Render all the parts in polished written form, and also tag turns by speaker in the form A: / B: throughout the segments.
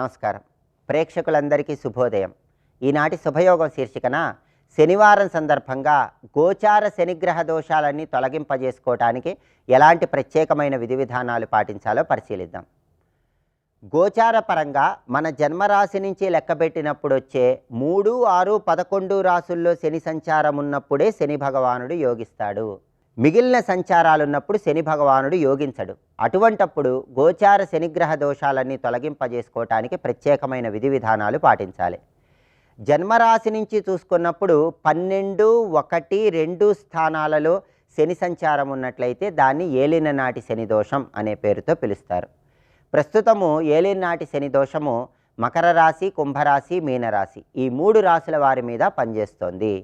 A: నమస్కారం. ప్రేక్షకులందరికీ శుభోదయం. ఈనాటి శుభయోగం శీర్షికన శనివారం సందర్భంగా గోచార శనిగ్రహ దోషాలన్నీ తొలగింపజేసుకోవటానికి ఎలాంటి ప్రత్యేకమైన విధి విధానాలు పాటించాలో పరిశీలిద్దాం. గోచార పరంగా మన జన్మరాశి నుంచి లెక్కబెట్టినప్పుడు వచ్చే 3, 6, 11 రాసుల్లో శని సంచారం ఉన్నప్పుడే శని భగవానుడు యోగిస్తాడు. మిగిలిన సంచారాలున్నప్పుడు శని భగవానుడు యోగించడు. అటువంటప్పుడు గోచార శనిగ్రహ దోషాలన్నీ తొలగింపజేసుకోవటానికి ప్రత్యేకమైన విధి విధానాలు పాటించాలి. జన్మరాశి నుంచి చూసుకున్నప్పుడు 12, 1, 2 స్థానాలలో శని సంచారం ఉన్నట్లయితే దాన్ని ఏలిననాటి శని దోషం అనే పేరుతో పిలుస్తారు. ప్రస్తుతము ఏలిననాటి శని దోషము మకర రాశి, కుంభరాశి, మీనరాశి ఈ 3 రాశుల వారి మీద పనిచేస్తోంది.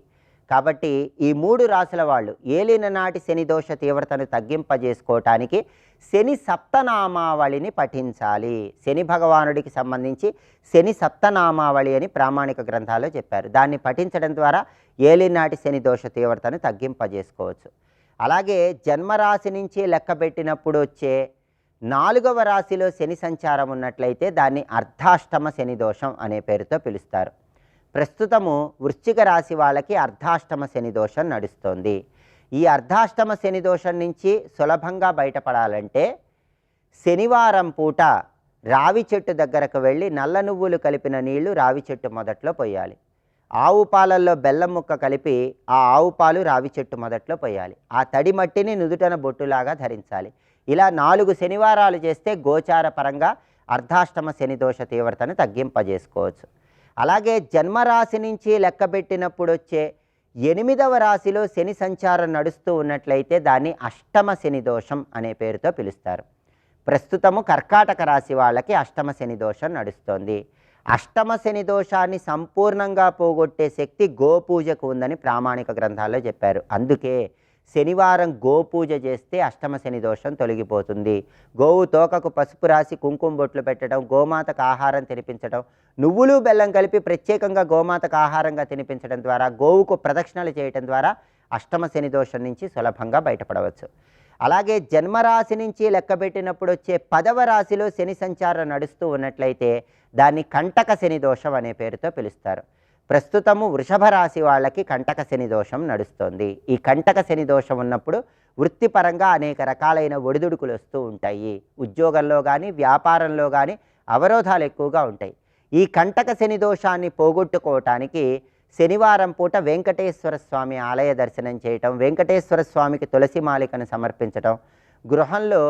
A: కాబట్టి ఈ 3 రాశుల వాళ్ళు ఏలిననాటి శని దోష తీవ్రతను తగ్గింపజేసుకోవటానికి శని సప్తనామావళిని పఠించాలి. శని భగవానుడికి సంబంధించి శని సప్తనామావళి అని ప్రామాణిక గ్రంథాల్లో చెప్పారు. దాన్ని పఠించడం ద్వారా ఏలినాటి శని దోష తీవ్రతను తగ్గింపజేసుకోవచ్చు. అలాగే జన్మరాశి నుంచి లెక్కబెట్టినప్పుడు వచ్చే 4వ రాశిలో శని సంచారం ఉన్నట్లయితే దాన్ని అర్ధాష్టమ శని దోషం అనే పేరుతో పిలుస్తారు. ప్రస్తుతము వృశ్చిక రాశి వాళ్ళకి అర్ధాష్టమ శని దోషం నడుస్తోంది. ఈ అర్ధాష్టమ శని దోషం నుంచి సులభంగా బయటపడాలంటే శనివారం పూట రావి చెట్టు దగ్గరకు వెళ్ళి నల్ల నువ్వులు కలిపిన నీళ్లు రావి చెట్టు మొదట్లో పోయాలి. ఆవు పాలల్లో బెల్లం ముక్క కలిపి ఆ ఆవు పాలు రావి చెట్టు మొదట్లో పోయాలి. ఆ తడి మట్టిని నుదుటన బొట్టులాగా ధరించాలి. ఇలా 4 శనివారాలు చేస్తే గోచార పరంగా అర్ధాష్టమ శని దోష తీవ్రతను తగ్గింపజేసుకోవచ్చు. అలాగే జన్మరాశి నుంచి లెక్కబెట్టినప్పుడు వచ్చే 8వ రాశిలో శని సంచారం నడుస్తూ ఉన్నట్లయితే దాన్ని అష్టమ శని దోషం అనే పేరుతో పిలుస్తారు. ప్రస్తుతము కర్కాటక రాశి వాళ్ళకి అష్టమ శని దోషం నడుస్తోంది. అష్టమ శని దోషాన్ని సంపూర్ణంగా పోగొట్టే శక్తి గోపూజకు ఉందని ప్రామాణిక గ్రంథాల్లో చెప్పారు. అందుకే శనివారం గోపూజ చేస్తే అష్టమ శని దోషం తొలగిపోతుంది. గోవు తోకకు పసుపు రాసి కుంకుమ బొట్లు పెట్టడం, గోమాతకు ఆహారం తినిపించడం, నువ్వులు బెల్లం కలిపి ప్రత్యేకంగా గోమాతకు ఆహారంగా తినిపించడం ద్వారా, గోవుకు ప్రదక్షిణలు చేయటం ద్వారా అష్టమ శని దోషం నుంచి సులభంగా బయటపడవచ్చు. అలాగే జన్మరాశి నుంచి లెక్కబెట్టినప్పుడు వచ్చే 10వ రాశిలో శని సంచారం నడుస్తూ ఉన్నట్లయితే దాన్ని కంటక శని దోషం అనే పేరుతో పిలుస్తారు. ప్రస్తుతము వృషభ రాశి వాళ్ళకి కంటక శని దోషం నడుస్తోంది. ఈ కంటక శని దోషం ఉన్నప్పుడు వృత్తిపరంగా అనేక రకాలైన ఒడిదుడుకులు వస్తూ ఉంటాయి. ఉద్యోగంలో కానీ వ్యాపారంలో కానీ అవరోధాలు ఎక్కువగా ఉంటాయి. ఈ కంటక శని దోషాన్ని పోగొట్టుకోవటానికి శనివారం పూట వెంకటేశ్వర స్వామి ఆలయ దర్శనం చేయటం, వెంకటేశ్వర స్వామికి తులసి మాలికను సమర్పించటం, గృహంలో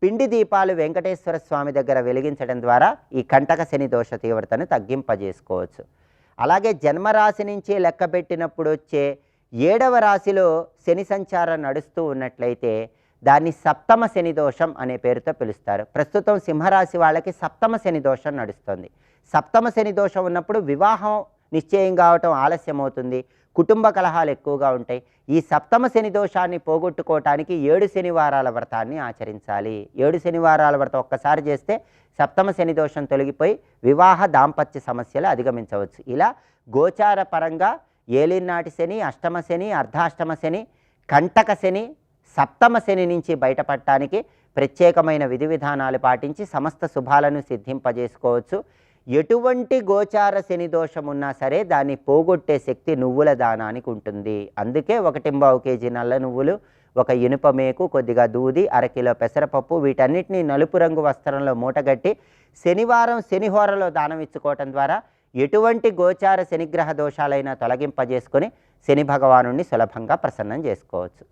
A: పిండి దీపాలు వెంకటేశ్వర స్వామి దగ్గర వెలిగించడం ద్వారా ఈ కంటక శని దోష తీవ్రతను తగ్గింపజేసుకోవచ్చు. అలాగే జన్మరాశి నుంచి లెక్కబెట్టినప్పుడు వచ్చే 7వ రాశిలో శని సంచారం నడుస్తూ ఉన్నట్లయితే దాన్ని సప్తమ శని దోషం అనే పేరుతో పిలుస్తారు. ప్రస్తుతం సింహరాశి వాళ్ళకి సప్తమ శని దోషం నడుస్తుంది. సప్తమ శని దోషం ఉన్నప్పుడు వివాహం నిశ్చయం కావటం ఆలస్యం అవుతుంది, కుటుంబ కలహాలు ఎక్కువగా ఉంటాయి. ఈ సప్తమ శని దోషాన్ని పోగొట్టుకోవటానికి 7 శనివారాల వ్రతాన్ని ఆచరించాలి. 7 శనివారాల వ్రతం ఒక్కసారి చేస్తే సప్తమ శని దోషం తొలగిపోయి వివాహ దాంపత్య సమస్యలు అధిగమించవచ్చు. ఇలా గోచార పరంగా ఏలినాటి శని, అష్టమ శని, అర్ధాష్టమ శని, కంటక శని, సప్తమ శని నుంచి బయటపడటానికి ప్రత్యేకమైన విధి విధానాలు పాటించి సమస్త శుభాలను సిద్ధింపజేసుకోవచ్చు. ఎటువంటి గోచార శని దోషం ఉన్నా సరే దాన్ని పోగొట్టే శక్తి నువ్వుల దానానికి ఉంటుంది. అందుకే 1.25 కేజీ నల్ల నువ్వులు, 1 ఇనుప మేకు, కొద్దిగా దూది, 1/2 కిలో పెసరపప్పు వీటన్నిటిని నలుపు రంగు వస్త్రంలో మూటగట్టి శనివారం శనిహోరలో దానం ఇచ్చుకోవటం ద్వారా ఎటువంటి గోచార శనిగ్రహ దోషాలైనా తొలగింపజేసుకొని శని భగవానుడిని సులభంగా ప్రసన్నం చేసుకోవచ్చు.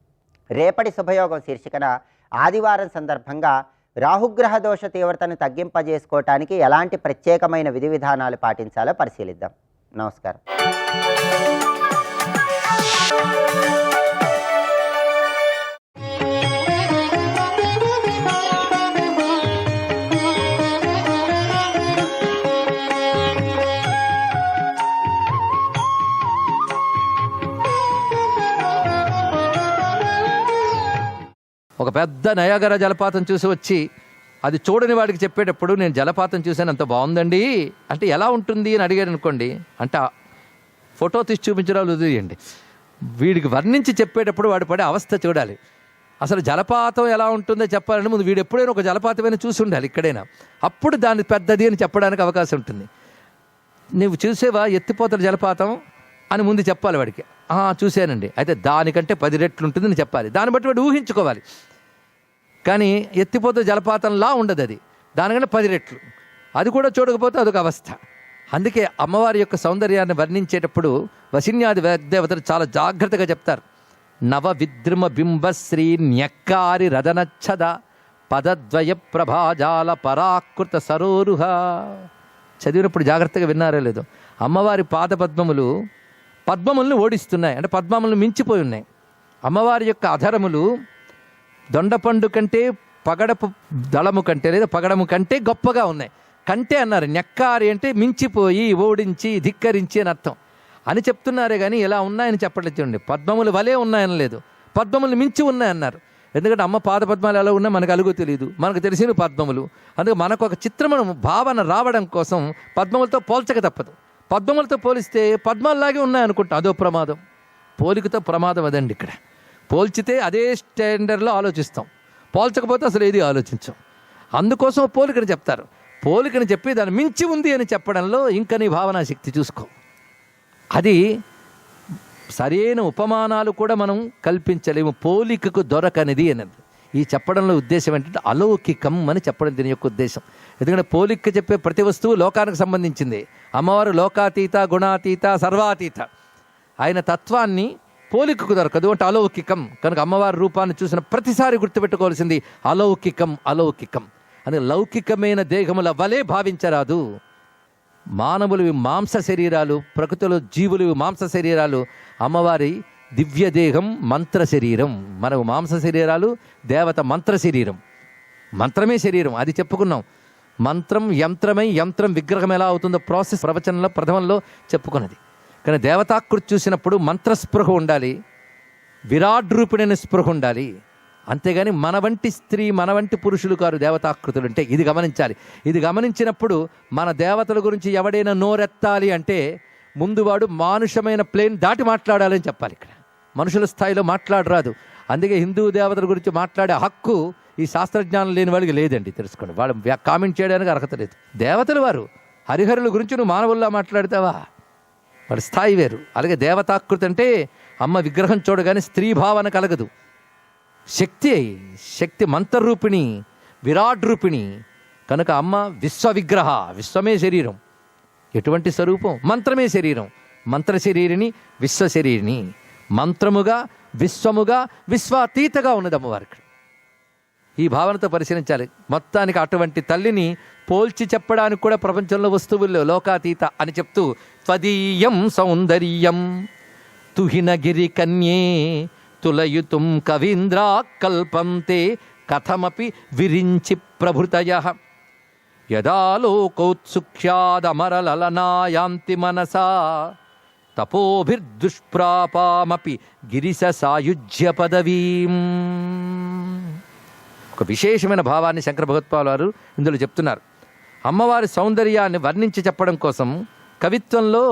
A: రేపటి శుభయోగం శీర్షికన ఆదివారం సందర్భంగా రాహుగ్రహ దోష తీవ్రతను తగ్గింపజేసుకోవటానికి ఎలాంటి ప్రత్యేకమైన విధి విధానాలు పాటించాలో పరిశీలిద్దాం. నమస్కారం.
B: ఒక పెద్ద నయాగరా జలపాతం చూసి వచ్చి అది చూడని వాడికి చెప్పేటప్పుడు నేను జలపాతం చూశాను అంత బాగుందండి అంటే ఎలా ఉంటుంది అని అడిగాడు అనుకోండి, అంటే ఫోటో తీసి చూపించడాలు వదిలేయండి, వీడికి వర్ణించి చెప్పేటప్పుడు వాడు పడే అవస్థ చూడాలి. అసలు జలపాతం ఎలా ఉంటుందో చెప్పాలంటే ముందు వీడు ఎప్పుడైనా ఒక జలపాతమైనా చూసి ఉండాలి ఇక్కడైనా, అప్పుడు దాన్ని పెద్దది అని చెప్పడానికి అవకాశం ఉంటుంది. నువ్వు చూసేవా ఎత్తిపోతల జలపాతం అని ముందు చెప్పాలి వాడికి. చూశానండి, అయితే దానికంటే 10 రెట్లు ఉంటుందని చెప్పాలి. దాన్ని బట్టి వాడు ఊహించుకోవాలి. కానీ ఎత్తిపోతల జలపాతంలా ఉండదు అది, దానికంటే 10 రెట్లు. అది కూడా చూడకపోతే అదొక అవస్థ. అందుకే అమ్మవారి యొక్క సౌందర్యాన్ని వర్ణించేటప్పుడు వసిన్యాది దేవతలు చాలా జాగ్రత్తగా చెప్తారు. నవ విద్రుమ బింబశ్రీ న్యక్కారి రదనచ్చద పదద్వయ ప్రభాజాల పరాకృత సరోరుహ. చదివినప్పుడు జాగ్రత్తగా విన్నారో లేదో, అమ్మవారి పద్మములను ఓడిస్తున్నాయి, అంటే పద్మములను మించిపోయి ఉన్నాయి. అమ్మవారి యొక్క అధరములు దొండపండు కంటే పగడపు దళము కంటే లేదా పగడము కంటే గొప్పగా ఉన్నాయి. కంటే అన్నారు, నెక్కారి అంటే మించిపోయి, ఓడించి, ధిక్కరించి అని అర్థం అని చెప్తున్నారే కానీ ఎలా ఉన్నాయని చెప్పట్లేదు. చూడండి, పద్మములు వలే ఉన్నాయని లేదు, పద్మములు మించి ఉన్నాయన్నారు. ఎందుకంటే అమ్మ పాదపద్మాలు ఎలా ఉన్నా మనకు అలుగు తెలియదు, మనకు తెలిసిన పద్మములు. అందుకే మనకు ఒక చిత్రమును భావన రావడం కోసం పద్మములతో పోల్చక తప్పదు. పద్మములతో పోలిస్తే పద్మాల్లాగే ఉన్నాయనుకుంటాం, అదో ప్రమాదం. పోలికతో ప్రమాదం అదండి. ఇక్కడ పోల్చితే అదే స్టాండర్డ్లో ఆలోచిస్తాం, పోల్చకపోతే అసలు ఏది ఆలోచించాం. అందుకోసం పోలికని చెప్తారు. పోలికని చెప్పి దాన్ని మించి ఉంది అని చెప్పడంలో ఇంకా నీ భావనా శక్తి చూసుకో. అది సరైన ఉపమానాలు కూడా మనం కల్పించలేము, పోలికకు దొరకనిది అన్నది ఈ చెప్పడంలో ఉద్దేశం ఏంటంటే అలౌకికం అని చెప్పడం దీని యొక్క ఉద్దేశం. ఎందుకంటే పోలిక చెప్పే ప్రతి వస్తువు లోకానికి సంబంధించింది. అమ్మవారు లోకాతీత, గుణాతీత, సర్వాతీత. ఆయన తత్వాన్ని పోలికకు దొరకదు అంటే అలౌకికం. కనుక అమ్మవారి రూపాన్ని చూసిన ప్రతిసారి గుర్తుపెట్టుకోవాల్సింది అలౌకికం, అలౌకికం. అందుకే లౌకికమైన దేహముల వలె భావించరాదు. మానవులు మాంస శరీరాలు, ప్రకృతిలో జీవులు మాంస శరీరాలు, అమ్మవారి దివ్య దేహం మంత్ర శరీరం. మనకు మాంస శరీరాలు, దేవత మంత్ర శరీరం. మంత్రమే శరీరం, అది చెప్పుకున్నాం. మంత్రం యంత్రమై, యంత్రం విగ్రహం ఎలా అవుతుందో ప్రాసెస్ ప్రవచనంలో ప్రథమంలో చెప్పుకున్నది. కానీ దేవతాకృతి చూసినప్పుడు మంత్రస్పృహ ఉండాలి, విరాట్ రూపిణి స్పృహ ఉండాలి. అంతేగాని మన వంటి స్త్రీ, మన వంటి పురుషులు కారు దేవతాకృతులు అంటే. ఇది గమనించాలి. ఇది గమనించినప్పుడు మన దేవతల గురించి ఎవడైనా నోరెత్తాలి అంటే ముందు వాడు మానుషమైన ప్లేన్ దాటి మాట్లాడాలని చెప్పాలి. ఇక్కడ మనుషుల స్థాయిలో మాట్లాడరాదు. అందుకే హిందూ దేవతల గురించి మాట్లాడే హక్కు ఈ శాస్త్రజ్ఞానం లేని వాళ్ళకి లేదండి, తెలుసుకోండి. వాళ్ళు కామెంట్ చేయడానికి అర్హత లేదు. దేవతలు వారు, హరిహరుల గురించి నువ్వు మానవుల్లా మాట్లాడతావా? వాళ్ళ స్థాయి వేరు. అలాగే దేవతాకృతి అంటే అమ్మ విగ్రహం చూడగానే స్త్రీ భావన కలగదు. శక్తి మంత్రరూపిణి, విరాట్ రూపిణి. కనుక అమ్మ విశ్వవిగ్రహ, విశ్వమే శరీరం. ఎటువంటి స్వరూపం? మంత్రమే శరీరం. మంత్ర శరీరిని, విశ్వ శరీరిని. మంత్రముగా, విశ్వముగా, విశ్వాతీతగా ఉన్నది అమ్మవారికి. ఈ భావనతో పరిశీలించాలి. మొత్తానికి అటువంటి తల్లిని పోల్చి చెప్పడానికి కూడా ప్రపంచంలో వస్తువుల్లో లోకాతీత అని చెప్తూ త్వదీయం సౌందర్యం తుహినగిరి కన్యే తులయుతుం కవీంద్రా కల్పంతే కథమపి విరించి ప్రభృతయః యదా లోకౌత్సుఖ్యాదమరలలనాయాంతి మనసా తపోభిర్దుష్ప్రాపామపి గిరిశ సాయుజ్య పదవీం. ఒక విశేషమైన భావాన్ని శంకర భగవత్పాల్ వారు ఇందులో చెప్తున్నారు. అమ్మవారి సౌందర్యాన్ని వర్ణించి చెప్పడం కోసం కవిత్వంలో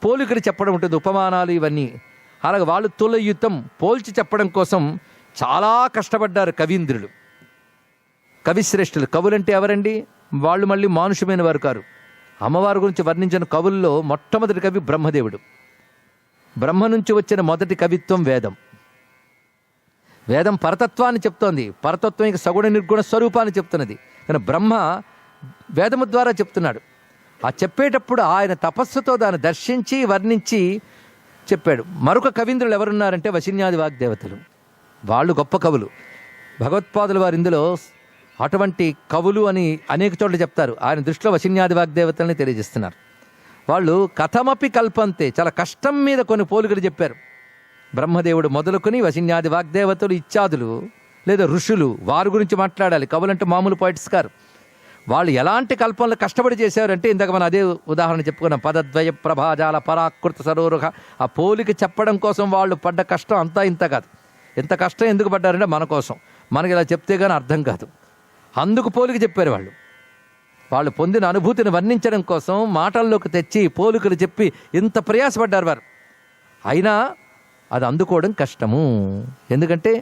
B: పోలికలు చెప్పడం ఉంటుంది, ఉపమానాలు ఇవన్నీ. అలాగే వాళ్ళు తులయుతం పోల్చి చెప్పడం కోసం చాలా కష్టపడ్డారు కవీంద్రులు, కవిశ్రేష్ఠులు. కవులంటే ఎవరండి? వాళ్ళు మళ్ళీ మానుషమైన వారు కారు. అమ్మవారి గురించి వర్ణించిన కవుల్లో మొట్టమొదటి కవి బ్రహ్మదేవుడు. బ్రహ్మ నుంచి వచ్చిన మొదటి కవిత్వం వేదం. వేదం పరతత్వాన్ని చెప్తోంది, పరతత్వం ఇక సగుణ నిర్గుణ స్వరూపాన్ని చెప్తున్నది. కానీ బ్రహ్మ వేదము ద్వారా చెప్తున్నాడు. ఆ చెప్పేటప్పుడు ఆయన తపస్సుతో దాన్ని దర్శించి వర్ణించి చెప్పాడు. మరొక కవీంద్రులు ఎవరున్నారంటే వశిన్యాది వాగ్దేవతలు. వాళ్ళు గొప్ప కవులు. భగవత్పాదుల వారు ఇందులో అటువంటి కవులు అని అనేక చోట్ల చెప్తారు. ఆయన దృష్టిలో వశిన్యాది వాగ్దేవతల్ని తెలియజేస్తున్నారు. వాళ్ళు కథమపి కల్పంతే, చాలా కష్టం మీద కొన్ని పోలికలు చెప్పారు. బ్రహ్మదేవుడు మొదలుకొని వశిన్యాది వాగ్దేవతలు, ఇత్యాదులు లేదా ఋషులు, వారి గురించి మాట్లాడాలి. కవులంటే మామూలు పోయిట్స్ కారు. వాళ్ళు ఎలాంటి కల్పనలు కష్టపడి చేశారంటే ఇందాక మనం అదే ఉదాహరణ చెప్పుకున్నాం. పదద్వయ ప్రభాజాల పరాకృత సరోరుహ. ఆ పోలిక చెప్పడం కోసం వాళ్ళు పడ్డ కష్టం అంతా ఇంత కాదు. ఎంత కష్టం ఎందుకు పడ్డారంటే మన కోసం. మనకి ఇలా చెప్తే కానీ అర్థం కాదు. అందుకు పోలిక చెప్పారు వాళ్ళు. వాళ్ళు పొందిన అనుభూతిని వర్ణించడం కోసం మాటల్లోకి తెచ్చి పోలికలు చెప్పి ఇంత ప్రయాసపడ్డారు వారు. అయినా అది అందుకోవడం కష్టము. ఎందుకంటే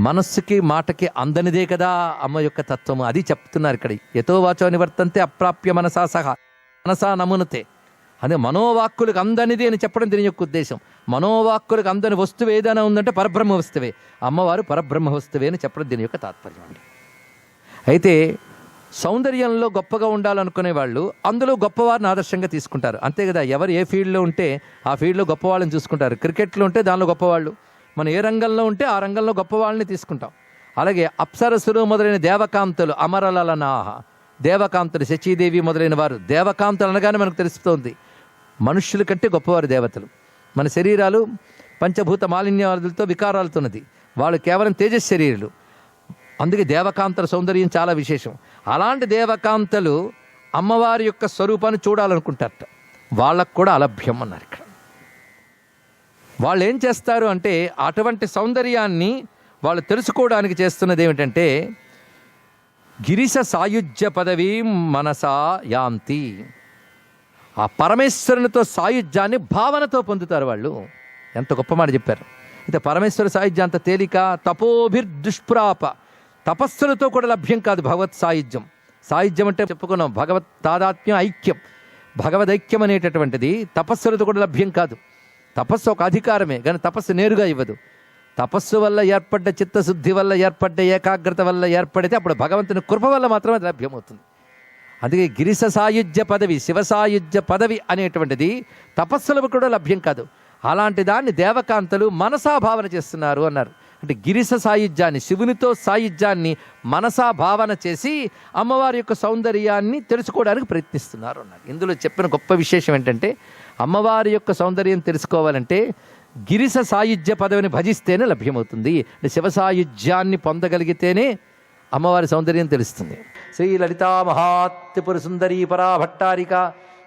B: మనస్సుకి మాటకి అందనిదే కదా అమ్మ యొక్క తత్వము. అది చెప్తున్నారు ఇక్కడ. యతో వాచో నివర్తంతే అప్రాప్య మనసా సహా మనసా నమునతే. అదే మనోవాక్కులకు అందనిది అని చెప్పడం దీని యొక్క ఉద్దేశం. మనోవాక్కులకు అందని వస్తువు ఏదైనా ఉందంటే పరబ్రహ్మ వస్తువే. అమ్మవారు పరబ్రహ్మ వస్తువే అని చెప్పడం దీని యొక్క తాత్పర్యం అండి. అయితే సౌందర్యంలో గొప్పగా ఉండాలనుకునే వాళ్ళు అందులో గొప్పవారిని ఆదర్శంగా తీసుకుంటారు. అంతే కదా, ఎవరు ఏ ఫీల్డ్లో ఉంటే ఆ ఫీల్డ్లో గొప్పవాళ్ళని చూసుకుంటారు. క్రికెట్లో ఉంటే దానిలో గొప్పవాళ్ళు, మనం ఏ రంగంలో ఉంటే ఆ రంగంలో గొప్పవాళ్ళని తీసుకుంటాం. అలాగే అప్సరసులు మొదలైన దేవకాంతలు, అమరలనాహ దేవకాంతలు, శచీదేవి మొదలైన వారు. దేవకాంతలు అనగానే మనకు తెలుస్తోంది మనుష్యుల కంటే గొప్పవారు దేవతలు. మన శరీరాలు పంచభూత మాలిన్యాలతో వికారాలతోన్నది, వాళ్ళు కేవలం తేజస్ శరీరులు. అందుకే దేవకాంతల సౌందర్యం చాలా విశేషం. అలాంటి దేవకాంతలు అమ్మవారి యొక్క స్వరూపాన్ని చూడాలనుకుంటారట. వాళ్ళకు కూడా అలభ్యం అన్నారు ఇక్కడ. వాళ్ళు ఏం చేస్తారు అంటే అటువంటి సౌందర్యాన్ని వాళ్ళు తెలుసుకోవడానికి చేస్తున్నది ఏమిటంటే గిరిశ సాయుజ్య పదవి మనసా యాంతి. ఆ పరమేశ్వరునితో సాయుధ్యాన్ని భావనతో పొందుతారు వాళ్ళు. ఎంత గొప్ప మాట చెప్పారు. అయితే పరమేశ్వర సాయుధ్యం అంత తేలిక. తపోభిర్దుష్ప్రాప, తపస్సులతో కూడా లభ్యం కాదు భగవత్ సాయుధ్యం. సాయుధ్యం అంటే చెప్పుకున్నాం భగవత్ తాదాత్మ్యం, ఐక్యం. భగవదైక్యం అనేటటువంటిది తపస్సులతో కూడా లభ్యం కాదు. తపస్సు ఒక అధికారమే, కానీ తపస్సు నేరుగా ఇవ్వదు. తపస్సు వల్ల ఏర్పడ్డ చిత్తశుద్ధి వల్ల ఏర్పడ్డ ఏకాగ్రత వల్ల ఏర్పడితే అప్పుడు భగవంతుని కృప వల్ల మాత్రమే అది లభ్యమవుతుంది. అందుకే గిరిశ సాయుధ్య పదవి, శివ సాయుధ్య పదవి అనేటువంటిది తపస్సులకు కూడా లభ్యం కాదు. అలాంటి దాన్ని దేవకాంతలు మనసా భావన చేస్తున్నారు అన్నారు. అంటే గిరిశ సాయుధ్యాన్ని, శివునితో సాయుధ్యాన్ని మనసా భావన చేసి అమ్మవారి యొక్క సౌందర్యాన్ని తెలుసుకోవడానికి ప్రయత్నిస్తున్నారు అన్నారు. ఇందులో చెప్పిన గొప్ప విశేషం ఏంటంటే అమ్మవారి యొక్క సౌందర్యం తెలుసుకోవాలంటే గిరిశ సాయుధ్య పదవిని భజిస్తేనే లభ్యమవుతుంది. అంటే శివ సాయుధ్యాన్ని పొందగలిగితేనే అమ్మవారి సౌందర్యం తెలుస్తుంది. శ్రీ లలితా మహాత్రిపుర సుందరీ పరాభట్టారిక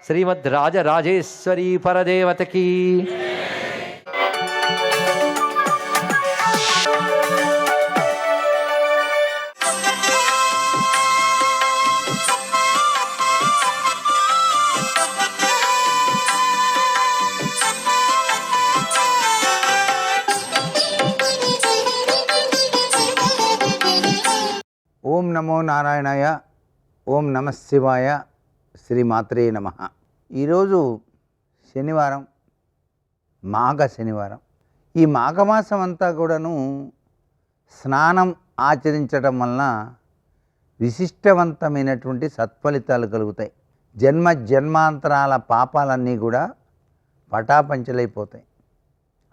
B: శ్రీమద్ రాజరాజేశ్వరీ పరదేవతకి.
C: ఓం నమో నారాయణాయ, ఓం నమ శివాయ, శ్రీమాత్రే నమ. ఈరోజు శనివారం, మాఘ శనివారం. ఈ మాఘమాసం అంతా కూడాను స్నానం ఆచరించడం వలన విశిష్టవంతమైనటువంటి సత్ఫలితాలు కలుగుతాయి. జన్మాంతరాల పాపాలన్నీ కూడా పటాపంచలైపోతాయి.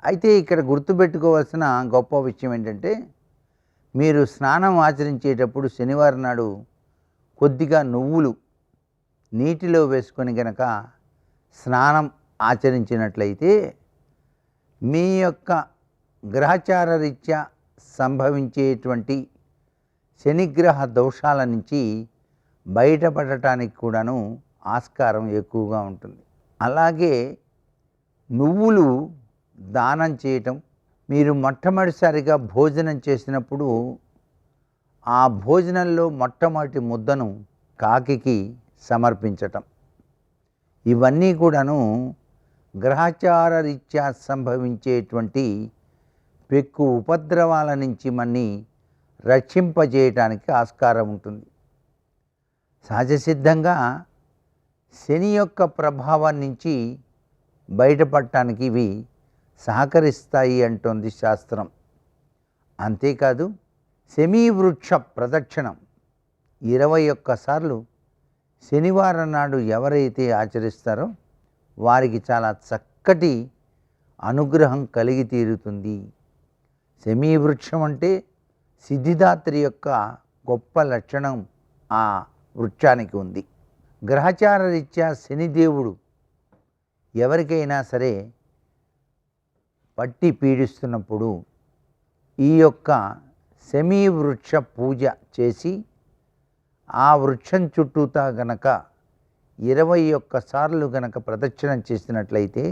C: అయితే ఇక్కడ గుర్తుపెట్టుకోవాల్సిన గొప్ప విషయం ఏంటంటే మీరు స్నానం ఆచరించేటప్పుడు శనివారం నాడు కొద్దిగా నువ్వులు నీటిలో వేసుకొని గనక స్నానం ఆచరించినట్లయితే మీ యొక్క గ్రహచార రీత్యా సంభవించేటువంటి శనిగ్రహ దోషాల నుంచి బయటపడటానికి కూడాను ఆస్కారం ఎక్కువగా ఉంటుంది. అలాగే నువ్వులు దానం చేయటం, మీరు మొట్టమొదటిసారిగా భోజనం చేసినప్పుడు ఆ భోజనంలో మొట్టమొదటి ముద్దను కాకికి సమర్పించటం, ఇవన్నీ కూడాను గ్రహచార రీత్యా సంభవించేటువంటి పెక్కు ఉపద్రవాల నుంచి మన్ని రక్షింపజేయటానికి ఆస్కారం ఉంటుంది. సహజసిద్ధంగా శని యొక్క ప్రభావం నుంచి బయటపడటానికి ఇవి సహకరిస్తాయి అంటోంది శాస్త్రం. అంతేకాదు శమీవృక్ష ప్రదక్షిణం 21 సార్లు శనివారం నాడు ఎవరైతే ఆచరిస్తారో వారికి చాలా చక్కటి అనుగ్రహం కలిగి తీరుతుంది. శమీవృక్షం అంటే సిద్ధిదాత్రి యొక్క గొప్ప లక్షణం ఆ వృక్షానికి ఉంది. గ్రహచార రీత్యా శనిదేవుడు ఎవరికైనా సరే పట్టి పీడిస్తున్నప్పుడు ఈ యొక్క శమీవృక్ష పూజ చేసి ఆ వృక్షం చుట్టూతా గనక 21 సార్లు గనక ప్రదక్షిణం చేసినట్లయితే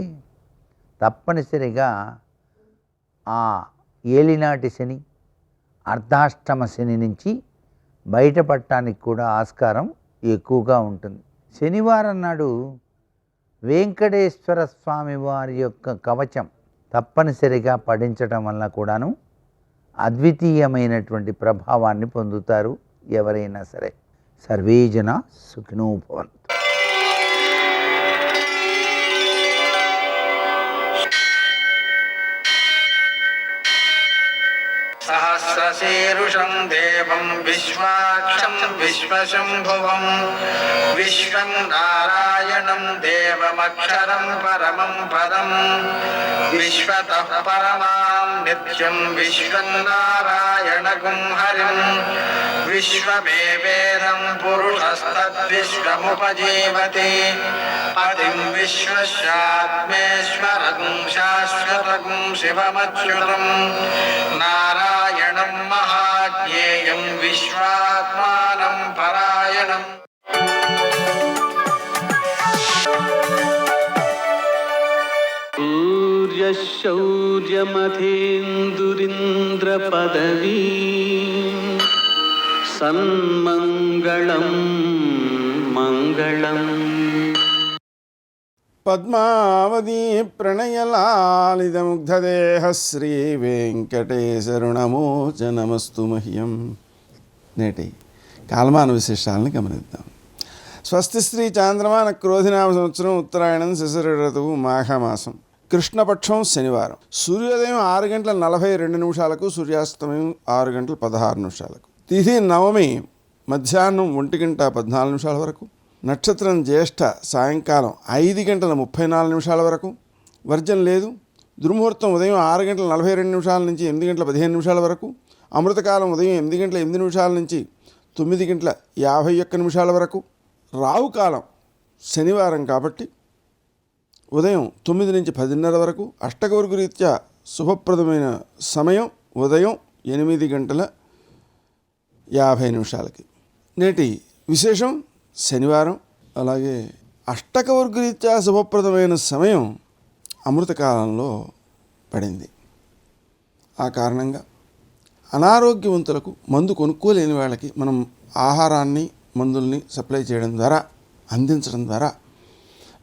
C: తప్పనిసరిగా ఆ ఏలినాటి శని, అర్ధాష్టమ శని నుంచి బయటపడటానికి కూడా ఆస్కారం ఎక్కువగా ఉంటుంది. శనివారం నాడు వెంకటేశ్వర స్వామి వారి యొక్క కవచం తప్పనిసరిగా పఠించటం వల్ల కూడాను అద్వితీయమైనటువంటి ప్రభావాన్ని పొందుతారు ఎవరైనా సరే. సర్వే జనా సుఖినో భవంతు.
D: సహస్రశీరుషం దేవం విశ్వాక్షం విశ్వశంభువం విశ్వం నారాయణం దేవమక్షరం పరమం పదం విశ్వతః పరమాం నిత్యం విశ్వం నారాయణగుం హరిం విశ్వమేవేదం పురుషస్తద్విశ్వముపజీవతి పతిం విశ్వస్యాత్మేశ్వరం శాశ్వతం శివమచ్యుతం నారాయణం మహాజ్ఞేయం విశ్వాత్మానం పరాయణం.
E: సూర్యశౌర్యమథేందురింద్రపదవీ సన్మంగళం మంగళం.
F: పద్మావతీ ప్రణయలాలితముగ్ధదేహ శ్రీ వెంకటేశరుణమోచనమస్తు మహ్యం. నేటి కాలమాన విశేషాలను గమనిద్దాం. స్వస్తి శ్రీ చాంద్రమాన క్రోధినామ సంవత్సరం ఉత్తరాయణం శిశిర ఋతువు మాఘమాసం కృష్ణపక్షం శనివారం. సూర్యోదయం 6:42 సూర్యాస్తమయం 6:16. తిథి నవమి మధ్యాహ్నం 1:14 వరకు. నక్షత్రం జ్యేష్ఠ సాయంకాలం 5:34 వరకు. వర్జం లేదు. దుర్ముహూర్తం ఉదయం 6:42 నుంచి 8:15 వరకు. అమృతకాలం ఉదయం 8:08 నుంచి 9:51 వరకు. రాహుకాలం శనివారం కాబట్టి ఉదయం 9 నుంచి 10:30 వరకు. అష్టకవర్గు రీత్యా శుభప్రదమైన సమయం ఉదయం 8:50. నేటి విశేషం శనివారం. అలాగే అష్టకవర్గు రీత్యా శుభప్రదమైన సమయం అమృతకాలంలో పడింది. ఆ కారణంగా అనారోగ్యవంతులకు మందు కొనుక్కోలేని వాళ్ళకి మనం ఆహారాన్ని మందుల్ని సప్లై చేయడం ద్వారా అందించడం ద్వారా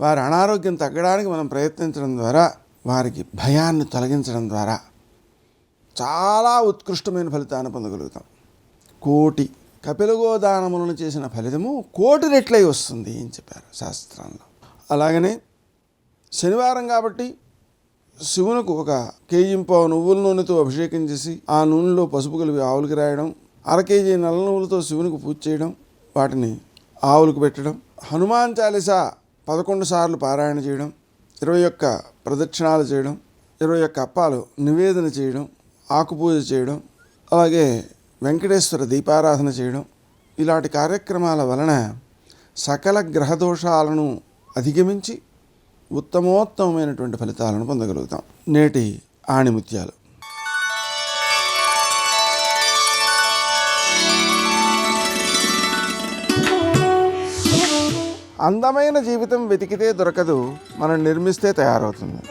F: వారి అనారోగ్యం తగ్గడానికి మనం ప్రయత్నించడం ద్వారా వారికి భయాన్ని తొలగించడం ద్వారా చాలా ఉత్కృష్టమైన ఫలితాన్ని పొందగలుగుతాం. 1,000,000 కపిలగోదానములను చేసిన ఫలితము 1,000,000 రెట్లై వస్తుంది అని చెప్పారు శాస్త్రంలో. అలాగనే శనివారం కాబట్టి శివునికి 1 కేజీ నువ్వుల నూనెతో అభిషేకం చేసి ఆ నూనెలో పసుపు కలిపి ఆవులకి రాయడం, 1/2 కేజీ నల్ల నువ్వులతో శివునికి పూజ చేయడం, వాటిని ఆవులకు పెట్టడం, హనుమాన్ చాలీసా 11 సార్లు పారాయణ చేయడం, 21 ప్రదక్షిణాలు చేయడం, 21 అప్పాలు నివేదన చేయడం, ఆకుపూజ చేయడం, అలాగే వెంకటేశ్వర దీపారాధన చేయడం, ఇలాంటి కార్యక్రమాల వలన సకల గ్రహదోషాలను అధిగమించి ఉత్తమోత్తమైనటువంటి ఫలితాలను పొందగలుగుతాం. నేటి ఆణిముత్యాలు. అందమైన జీవితం వెతికితే దొరకదు, మనం నిర్మిస్తే తయారవుతుంది.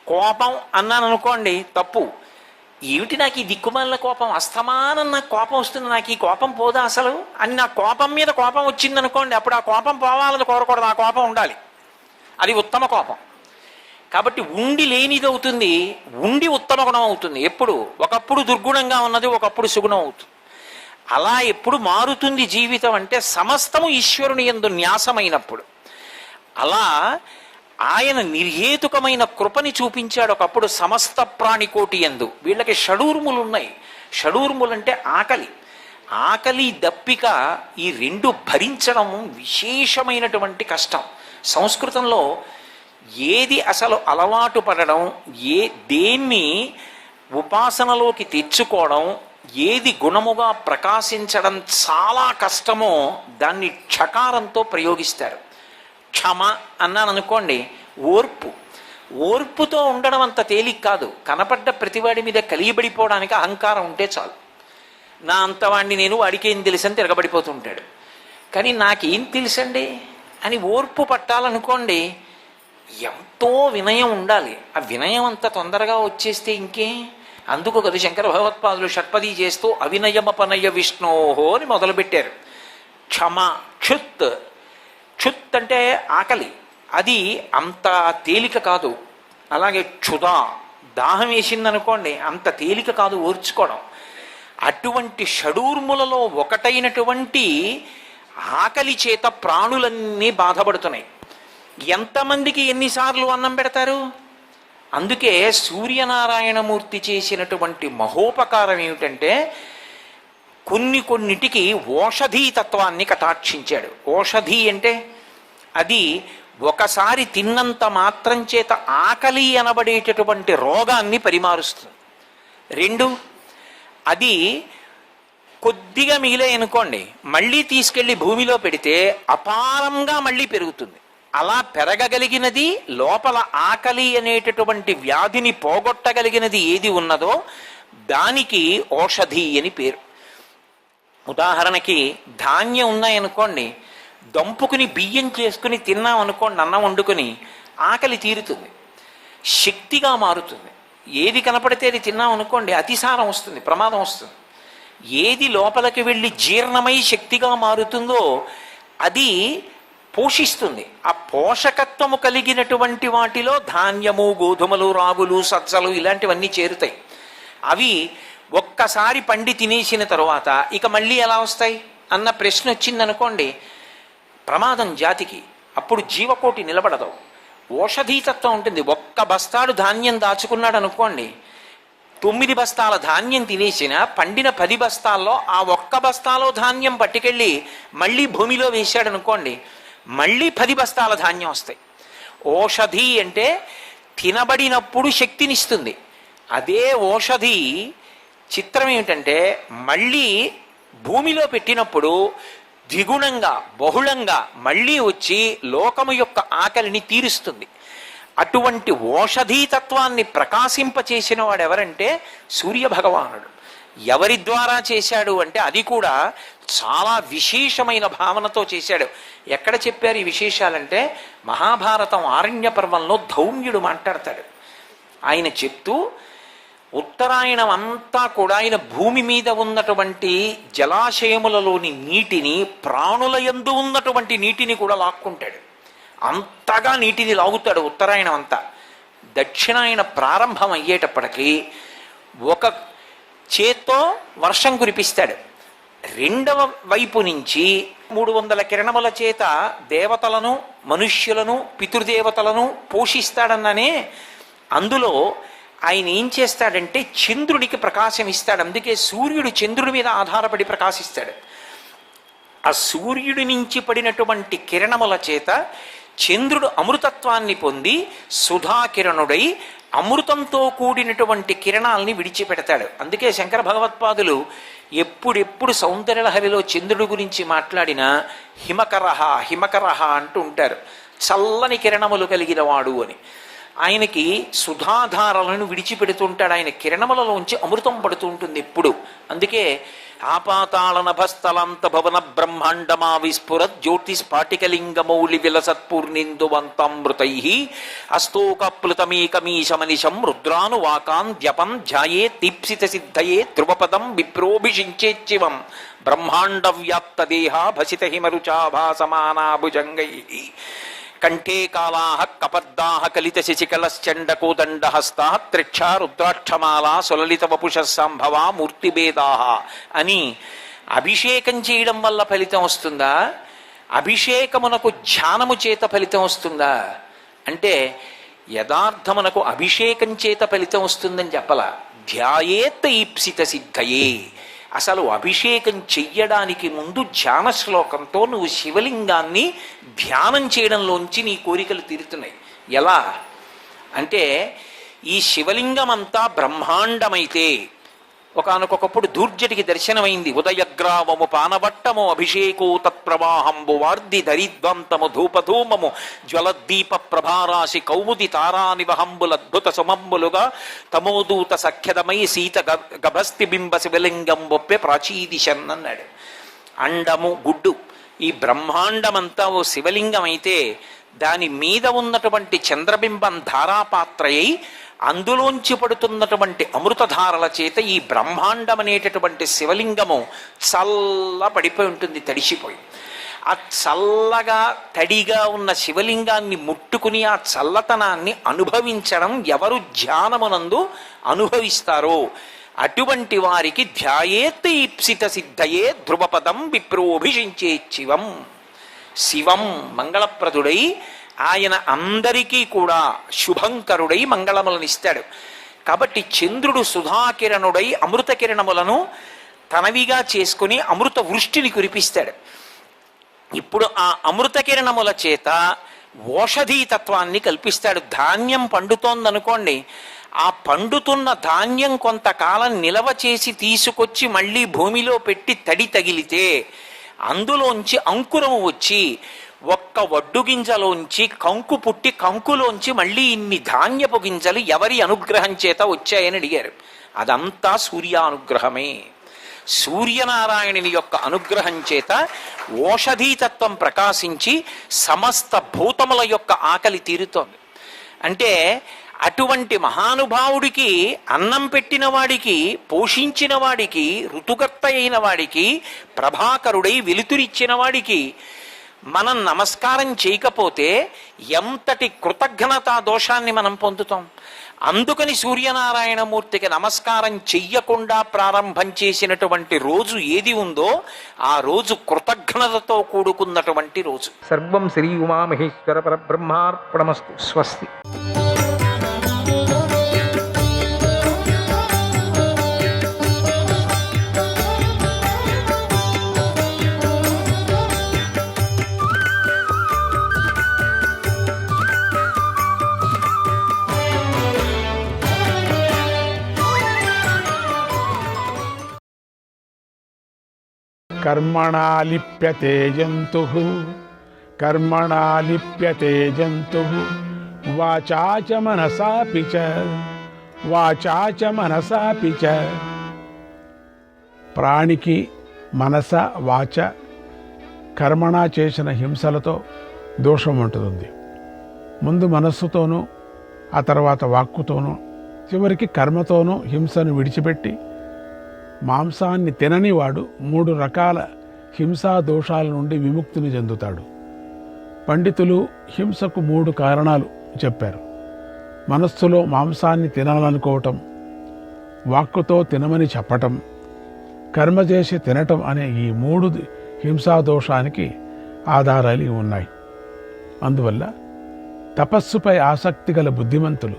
G: కోపం అన్నాను అనుకోండి, తప్పు. ఏమిటి నాకు ఈ దిక్కుమాలిన కోపం, అస్తమానం నాకు కోపం వస్తుంది, నాకు ఈ కోపం పోదా అసలు అని నా కోపం మీద కోపం వచ్చింది అనుకోండి, అప్పుడు ఆ కోపం పోవాలని కోరకూడదు, ఆ కోపం ఉండాలి. అది ఉత్తమ కోపం. కాబట్టి ఉండి లేనిది అవుతుంది, ఉండి ఉత్తమ గుణం అవుతుంది. ఎప్పుడు ఒకప్పుడు దుర్గుణంగా ఉన్నది ఒకప్పుడు సుగుణం అవుతుంది. అలా ఎప్పుడు మారుతుంది జీవితం అంటే సమస్తము ఈశ్వరుని యందు న్యాసమైనప్పుడు. అలా ఆయన నిర్హేతుకమైన కృపని చూపించాడు ఒకప్పుడు సమస్త ప్రాణికోటి యందు. వీళ్ళకి షడూర్ములు ఉన్నాయి. షడూర్ములంటే ఆకలి, ఆకలి దప్పిక, ఈ రెండు భరించడం విశేషమైనటువంటి కష్టం. సంస్కృతంలో ఏది అసలు అలవాటు పడడం, దేన్ని ఉపాసనలోకి తెచ్చుకోవడం, ఏది గుణముగా ప్రకాశించడం చాలా కష్టమో దాన్ని క్షకారంతో ప్రయోగిస్తారు. క్షమ అన్నాను అనుకోండి, ఓర్పు. ఓర్పుతో ఉండడం అంత తేలిక కాదు. కనపడ్డ ప్రతివాడి మీద కలియబడిపోవడానికి అహంకారం ఉంటే చాలు. నా అంతవాడిని నేను, వాడికేం తెలుసని తిరగబడిపోతుంటాడు. కానీ నాకేం తెలుసండి అని ఓర్పు పట్టాలనుకోండి, ఎంతో వినయం ఉండాలి. ఆ వినయం అంత తొందరగా వచ్చేస్తే ఇంకే. అందుకు కదా శంకర భగవత్పాదులు షట్పది చేస్తూ అవినయమపనయ విష్ణోహో అని మొదలుపెట్టారు. క్షమ, క్షుత్. క్షుత్ అంటే ఆకలి, అది అంత తేలిక కాదు. అలాగే క్షుధ, దాహం వేసిందనుకోండి, అంత తేలిక కాదు ఓర్చుకోవడం. అటువంటి షడూర్ములలో ఒకటైనటువంటి ఆకలి చేత ప్రాణులన్నీ బాధపడుతున్నాయి. ఎంతమందికి ఎన్నిసార్లు అన్నం పెడతారు? అందుకే సూర్యనారాయణమూర్తి చేసినటువంటి మహోపకారం ఏమిటంటే కొన్నిటికి ఓషధీ తత్వాన్ని కటాక్షించాడు. ఓషధి అంటే అది ఒకసారి తిన్నంత మాత్రం చేత ఆకలి అనబడేటటువంటి రోగాన్ని పరిమారుస్తుంది. 2, అది కొద్దిగా మిగిలే అనుకోండి, మళ్ళీ తీసుకెళ్లి భూమిలో పెడితే అపారంగా మళ్ళీ పెరుగుతుంది. అలా పెరగగలిగినది, లోపల ఆకలి అనేటటువంటి వ్యాధిని పోగొట్టగలిగినది ఏది ఉన్నదో దానికి ఓషధి అని పేరు. ఉదాహరణకి ధాన్యం ఉన్నాయనుకోండి, దంపుకుని బియ్యం చేసుకుని తిన్నాం అనుకోండి, అన్నం వండుకొని, ఆకలి తీరుతుంది, శక్తిగా మారుతుంది. ఏది కనపడితే అది తిన్నాం అనుకోండి, అతిసారం వస్తుంది, ప్రమాదం వస్తుంది. ఏది లోపలికి వెళ్ళి జీర్ణమై శక్తిగా మారుతుందో అది పోషిస్తుంది. ఆ పోషకత్వము కలిగినటువంటి వాటిలో ధాన్యము, గోధుమలు, రాగులు, సజ్జలు ఇలాంటివన్నీ చేరుతాయి. అవి ఒక్కసారి పండి తినేసిన తరువాత ఇక మళ్ళీ ఎలా వస్తాయి అన్న ప్రశ్న వచ్చిందనుకోండి, ప్రమాదం జాతికి. అప్పుడు జీవకోటి నిలబడదు. ఓషధీతత్వం ఉంటుంది. ఒక్క బస్తాడు ధాన్యం దాచుకున్నాడు అనుకోండి, 9 బస్తాల ధాన్యం తినేసిన పండిన 10 బస్తాల్లో ఆ ఒక్క బస్తాలో ధాన్యం పట్టుకెళ్ళి మళ్ళీ భూమిలో వేశాడు అనుకోండి, మళ్ళీ 10 బస్తాల ధాన్యం వస్తాయి. ఓషధి అంటే తినబడినప్పుడు శక్తినిస్తుంది. అదే ఓషధి చిత్రం ఏమిటంటే మళ్ళీ భూమిలో పెట్టినప్పుడు ద్విగుణంగా, బహుళంగా మళ్ళీ వచ్చి లోకము యొక్క ఆకలిని తీరుస్తుంది. అటువంటి ఓషధీతత్వాన్ని ప్రకాశింపచేసిన వాడు ఎవరంటే సూర్యభగవానుడు. ఎవరి ద్వారా చేశాడు అంటే అది కూడా చాలా విశేషమైన భావనతో చేశాడు. ఎక్కడ చెప్పారు ఈ విశేషాలంటే మహాభారతం ఆరణ్య పర్వంలో ధౌమ్యుడు మాట్లాడతాడు. ఆయన చెప్తూ ఉత్తరాయణం అంతా కూడా ఆయన భూమి మీద ఉన్నటువంటి జలాశయములలోని నీటిని, ప్రాణుల యందు ఉన్నటువంటి నీటిని కూడా లాక్కుంటాడు. అంతగా నీటిని లాగుతాడు ఉత్తరాయణం అంతా. దక్షిణాయన ప్రారంభం అయ్యేటప్పటికీ ఒక చేత్తో వర్షం కురిపిస్తాడు, రెండవ వైపు నుంచి 300 కిరణముల చేత దేవతలను, మనుష్యులను, పితృదేవతలను పోషిస్తాడన్ననే. అందులో ఆయన ఏం చేస్తాడంటే చంద్రుడికి ప్రకాశం ఇస్తాడు. అందుకే సూర్యుడు చంద్రుడి మీద ఆధారపడి ప్రకాశిస్తాడు. ఆ సూర్యుడి నుంచి పడినటువంటి కిరణముల చేత చంద్రుడు అమృతత్వాన్ని పొంది సుధాకిరణుడై అమృతంతో కూడినటువంటి కిరణాలని విడిచిపెడతాడు. అందుకే శంకర భగవత్పాదులు ఎప్పుడెప్పుడు సౌందర్యలహరిలో చంద్రుడి గురించి మాట్లాడినా హిమకరహ హిమకరహ అంటూ ఉంటారు. చల్లని కిరణములు కలిగిన వాడు అని. ఆయనకి సుధాధారలను విడిచిపెడుతుంటాడు. ఆయన కిరణములలోంచి అమృతం పడుతూ ఉంటుంది ఎప్పుడు. అందుకే ఆపాతాళ నభస్థలంత భవన బ్రహ్మాండమా విస్ఫురత్ జ్యోతిస్ఫాటికలింగమౌళి విలసత్పూర్ణిందువంతామృతై అస్తోకప్లుతమేకమీశమనిశం రుద్రానువాకాన్ ద్యపం ధ్యాయే దీప్సిత సిద్ధయే ధ్రువపదం విప్రోభిషించేచ్చివం బ్రహ్మాండ వ్యాప్త దేహ భసిత హిమరుచాభాసమానాభుజంగై కంఠే కాళాః కపర్దాః కలిత శశికలశ్చండకోదండహస్తాః త్రిక్షా రుద్రాక్షమాలా సులలిత వపుషః సంభవా మూర్తిభేదాః అని. అభిషేకం చేయడం వల్ల ఫలితం వస్తుందా? అభిషేకమునకు ధ్యానము చేత ఫలితం వస్తుందా అంటే యథార్థమునకు అభిషేకం చేత ఫలితం వస్తుందని చెప్పలా. ధ్యాయేత్ ఈప్సిత సిద్ధయే. అసలు అభిషేకం చెయ్యడానికి ముందు ధ్యాన శ్లోకంతో నువ్వు శివలింగాన్ని ధ్యానం చేయడంలోంచి నీ కోరికలు తీరుతున్నాయి. ఎలా అంటే ఈ శివలింగం అంతా బ్రహ్మాండమైతే ఒకానొకప్పుడు దూర్జటికి దర్శనమైంది. ఉదయగ్రామము పానవట్టము అభిషేకో తత్ప్రవాహంబు వార్ది ధరిద్వంతము ధూపధూమము జ్వలద్దీప ప్రభారాశి కౌముది తారానివహంబులద్భుత సుమంబులుగా తమోదూత సఖ్యదమై సీత గభస్తి బింబ శివలింగం బొప్పె ప్రాచీదిశన్ అన్నాడు. అండము గుడ్డు ఈ బ్రహ్మాండమంతా ఓ శివలింగం అయితే దాని మీద ఉన్నటువంటి చంద్రబింబం ధారాపాత్రయై అందులోంచి పడుతున్నటువంటి అమృతధారల చేత ఈ బ్రహ్మాండం అనేటటువంటి శివలింగము చల్ల పడిపోయి ఉంటుంది, తడిసిపోయి. ఆ చల్లగా తడిగా ఉన్న శివలింగాన్ని ముట్టుకుని ఆ చల్లతనాన్ని అనుభవించడం ఎవరు ధ్యానమునందు అనుభవిస్తారో అటువంటి వారికి ధ్యాయేత్ ఈప్సిత సిద్ధయే ధ్రువపదం విప్రోభిషించే శివం. శివం మంగళప్రదుడై ఆయన అందరికీ కూడా శుభంకరుడై మంగళములనిస్తాడు. కాబట్టి చంద్రుడు సుధాకిరణుడై అమృత కిరణములను తనవిగా చేసుకుని అమృత వృష్టిని కురిపిస్తాడు. ఇప్పుడు ఆ అమృత కిరణముల చేత ఓషధీతత్వాన్ని కల్పిస్తాడు. ధాన్యం పండుతోందనుకోండి, ఆ పండుతున్న ధాన్యం కొంతకాలం నిలవ చేసి తీసుకొచ్చి మళ్ళీ భూమిలో పెట్టి తడి తగిలితే అందులోంచి అంకురము వచ్చి ఒక్క వడ్డు గింజలోంచి కంకు పుట్టి కంకులోంచి మళ్ళీ ఇన్ని ధాన్యపు గింజలు ఎవరి అనుగ్రహం చేత వచ్చాయని అడిగారు. అదంతా సూర్యానుగ్రహమే. సూర్యనారాయణుని యొక్క అనుగ్రహం చేత ఓషధీతత్వం ప్రకాశించి సమస్త భూతముల యొక్క ఆకలి తీరుతోంది. అంటే అటువంటి మహానుభావుడికి అన్నం పెట్టిన వాడికి, పోషించిన వాడికి, ఋతుకర్త అయిన వాడికి, ప్రభాకరుడై వెలుతురిచ్చిన వాడికి మనం నమస్కారం చేయకపోతే ఎంతటి కృతజ్ఞతా దోషాన్ని మనం పొందుతాం. అందుకని సూర్యనారాయణమూర్తికి నమస్కారం చెయ్యకుండా ప్రారంభం చేసినటువంటి రోజు ఏది ఉందో ఆ రోజు కృతజ్ఞతతో కూడుకున్నటువంటి రోజు.
B: సర్వం శ్రీ ఉమామహేశ్వర పరబ్రహ్మార్పణమస్తు. స్వస్తి.
H: कर्मणा लिप्यते जन्तुः कर्मणा लिप्यते जन्तुः वाचा च मनसापि च वाचा च मनसापि च. ప్రాణికి మనస వాచ కర్మణ చేసిన హింసలతో దోషం ఉంటుంది. ముందు మనస్సుతోనూ ఆ తర్వాత వాక్కుతోనూ చివరికి కర్మతోనూ హింసను విడిచిపెట్టి మాంసాన్ని తినని వాడు 3 రకాల హింసా దోషాల నుండి విముక్తిని చెందుతాడు. పండితులు హింసకు 3 కారణాలు చెప్పారు. మనస్సులో మాంసాన్ని తినాలనుకోవటం, వాక్కుతో తినమని చెప్పటం, కర్మ చేసి తినటం అనే ఈ 3 హింసా దోషానికి ఆధారాలు ఉన్నాయి. అందువల్ల తపస్సుపై ఆసక్తి గల బుద్ధిమంతులు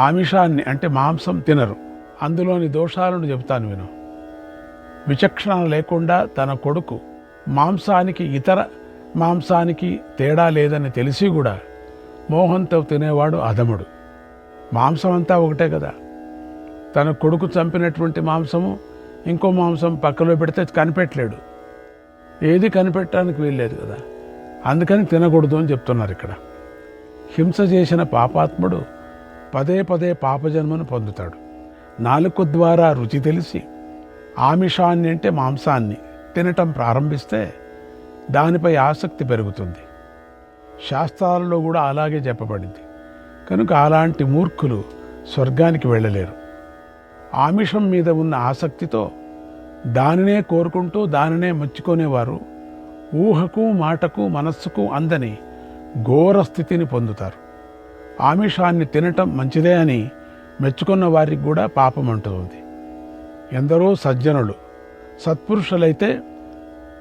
H: ఆమిషాన్ని అంటే మాంసం తినరు. అందులోని దోషాలను చెబుతాను విను. విచక్షణ లేకుండా తన కొడుకు మాంసానికి ఇతర మాంసానికి తేడా లేదని తెలిసి కూడా మోహంతో తినేవాడు అధముడు. మాంసం అంతా ఒకటే కదా. తన కొడుకు చంపినటువంటి మాంసము ఇంకో మాంసం పక్కలో పెడితే కనిపెట్టలేడు. ఏది కనిపెట్టడానికి వీల్లేదు కదా. అందుకని తినకూడదు అని చెప్తున్నారు ఇక్కడ. హింస చేసిన పాపాత్ముడు పదే పదే పాపజన్మను పొందుతాడు. నాలుక ద్వారా రుచి తెలిసి ఆమిషాన్ని అంటే మాంసాన్ని తినటం ప్రారంభిస్తే దానిపై ఆసక్తి పెరుగుతుంది. శాస్త్రాలలో కూడా అలాగే చెప్పబడింది. కనుక అలాంటి మూర్ఖులు స్వర్గానికి వెళ్ళలేరు. ఆమిషం మీద ఉన్న ఆసక్తితో దానినే కోరుకుంటూ దానినే మెచ్చుకునేవారు ఊహకు మాటకు మనస్సుకు అందని ఘోర స్థితిని పొందుతారు. ఆమిషాన్ని తినటం మంచిదే అని మెచ్చుకున్న వారికి కూడా పాపం అంటుంది. ఎందరో సజ్జనులు సత్పురుషులైతే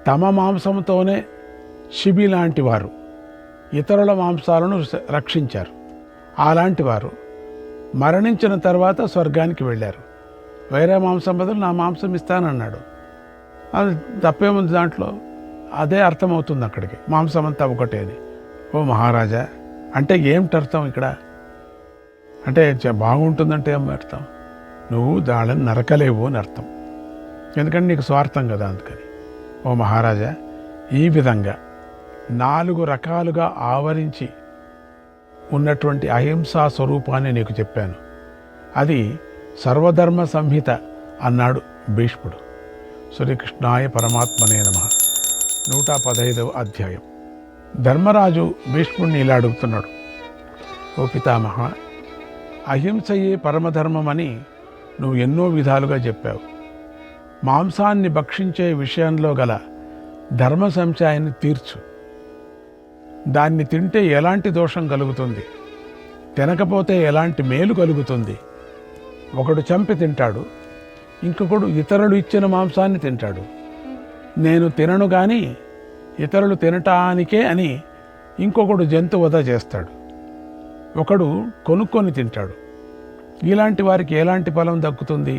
H: తమ మాంసంతోనే శిబి లాంటి వారు ఇతరుల మాంసాలను రక్షించారు. అలాంటి వారు మరణించిన తర్వాత స్వర్గానికి వెళ్ళారు. వేరే మాంసం బదులు నా మాంసం ఇస్తానన్నాడు. అది తప్పేముంది దాంట్లో? అదే అర్థమవుతుంది అక్కడికి, మాంసం అంతా ఒకటే అని. ఓ మహారాజా అంటే ఏమిటి అర్థం ఇక్కడ? అంటే బాగుంటుందంటే ఏం అర్థం? నువ్వు దాళ్ళని నరకలేవు అని అర్థం. ఎందుకంటే నీకు స్వార్థం కదా. అందుకని ఓ మహారాజా ఈ విధంగా 4 రకాలుగా ఆవరించి ఉన్నటువంటి అహింసా స్వరూపాన్ని నీకు చెప్పాను. అది సర్వధర్మ సంహిత అన్నాడు భీష్ముడు. శ్రీకృష్ణాయ పరమాత్మనే నమః. 115వ అధ్యాయం. ధర్మరాజు భీష్ముడిని ఇలా అడుగుతున్నాడు, ఓ పితామహ, అహింసయే పరమధర్మమని నువ్వు ఎన్నో విధాలుగా చెప్పావు. మాంసాన్ని భక్షించే విషయంలో గల ధర్మ సంశయాన్ని తీర్చు. దాన్ని తింటే ఎలాంటి దోషం కలుగుతుంది, తినకపోతే ఎలాంటి మేలు కలుగుతుంది? ఒకడు చంపి తింటాడు, ఇంకొకడు ఇతరులు ఇచ్చిన మాంసాన్ని తింటాడు. నేను తినను కానీ ఇతరులు తినటానికే అని ఇంకొకడు జంతువధ చేస్తాడు. ఒకడు కొనుక్కొని తింటాడు. ఇలాంటి వారికి ఎలాంటి ఫలం దక్కుతుంది?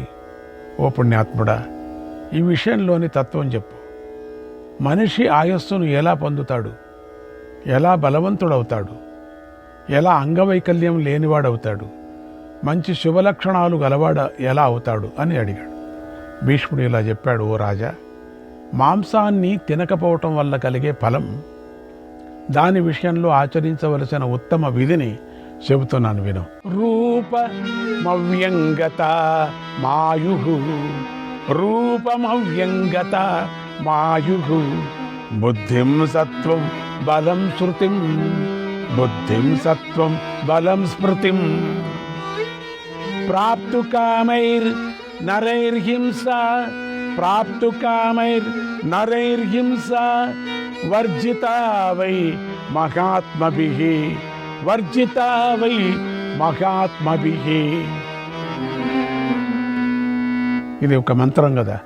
H: ఓ పుణ్యాత్ముడా, ఈ విషయంలోని తత్వం చెప్పు. మనిషి ఆయస్సును ఎలా పొందుతాడు? ఎలా బలవంతుడవుతాడు? ఎలా అంగవైకల్యం లేనివాడవుతాడు? మంచి శుభలక్షణాలు గలవాడ ఎలా అవుతాడు అని అడిగాడు. భీష్ముడు ఇలా చెప్పాడు, ఓ రాజా, మాంసాన్ని తినకపోవటం వల్ల కలిగే ఫలం, దాని విషయంలో ఆచరించవలసిన ఉత్తమ విధిని చెబుతున్నాను విను. రూపమవ్యంగత మాయు, రూపమవ్యంగత మాయు, బుద్ధిం సత్వం బలం శృతిం, బుద్ధిం సత్వం బలం స్మృతిం, ప్రాప్తు కామైర్ నరైర్హింస, ప్రాప్తు కామైర్ నరైర్హింస, వర్జితా వై మహాత్మభిః, వర్జితా వై మహాత్మభిః. ఇది ఒక మంత్రం కదా,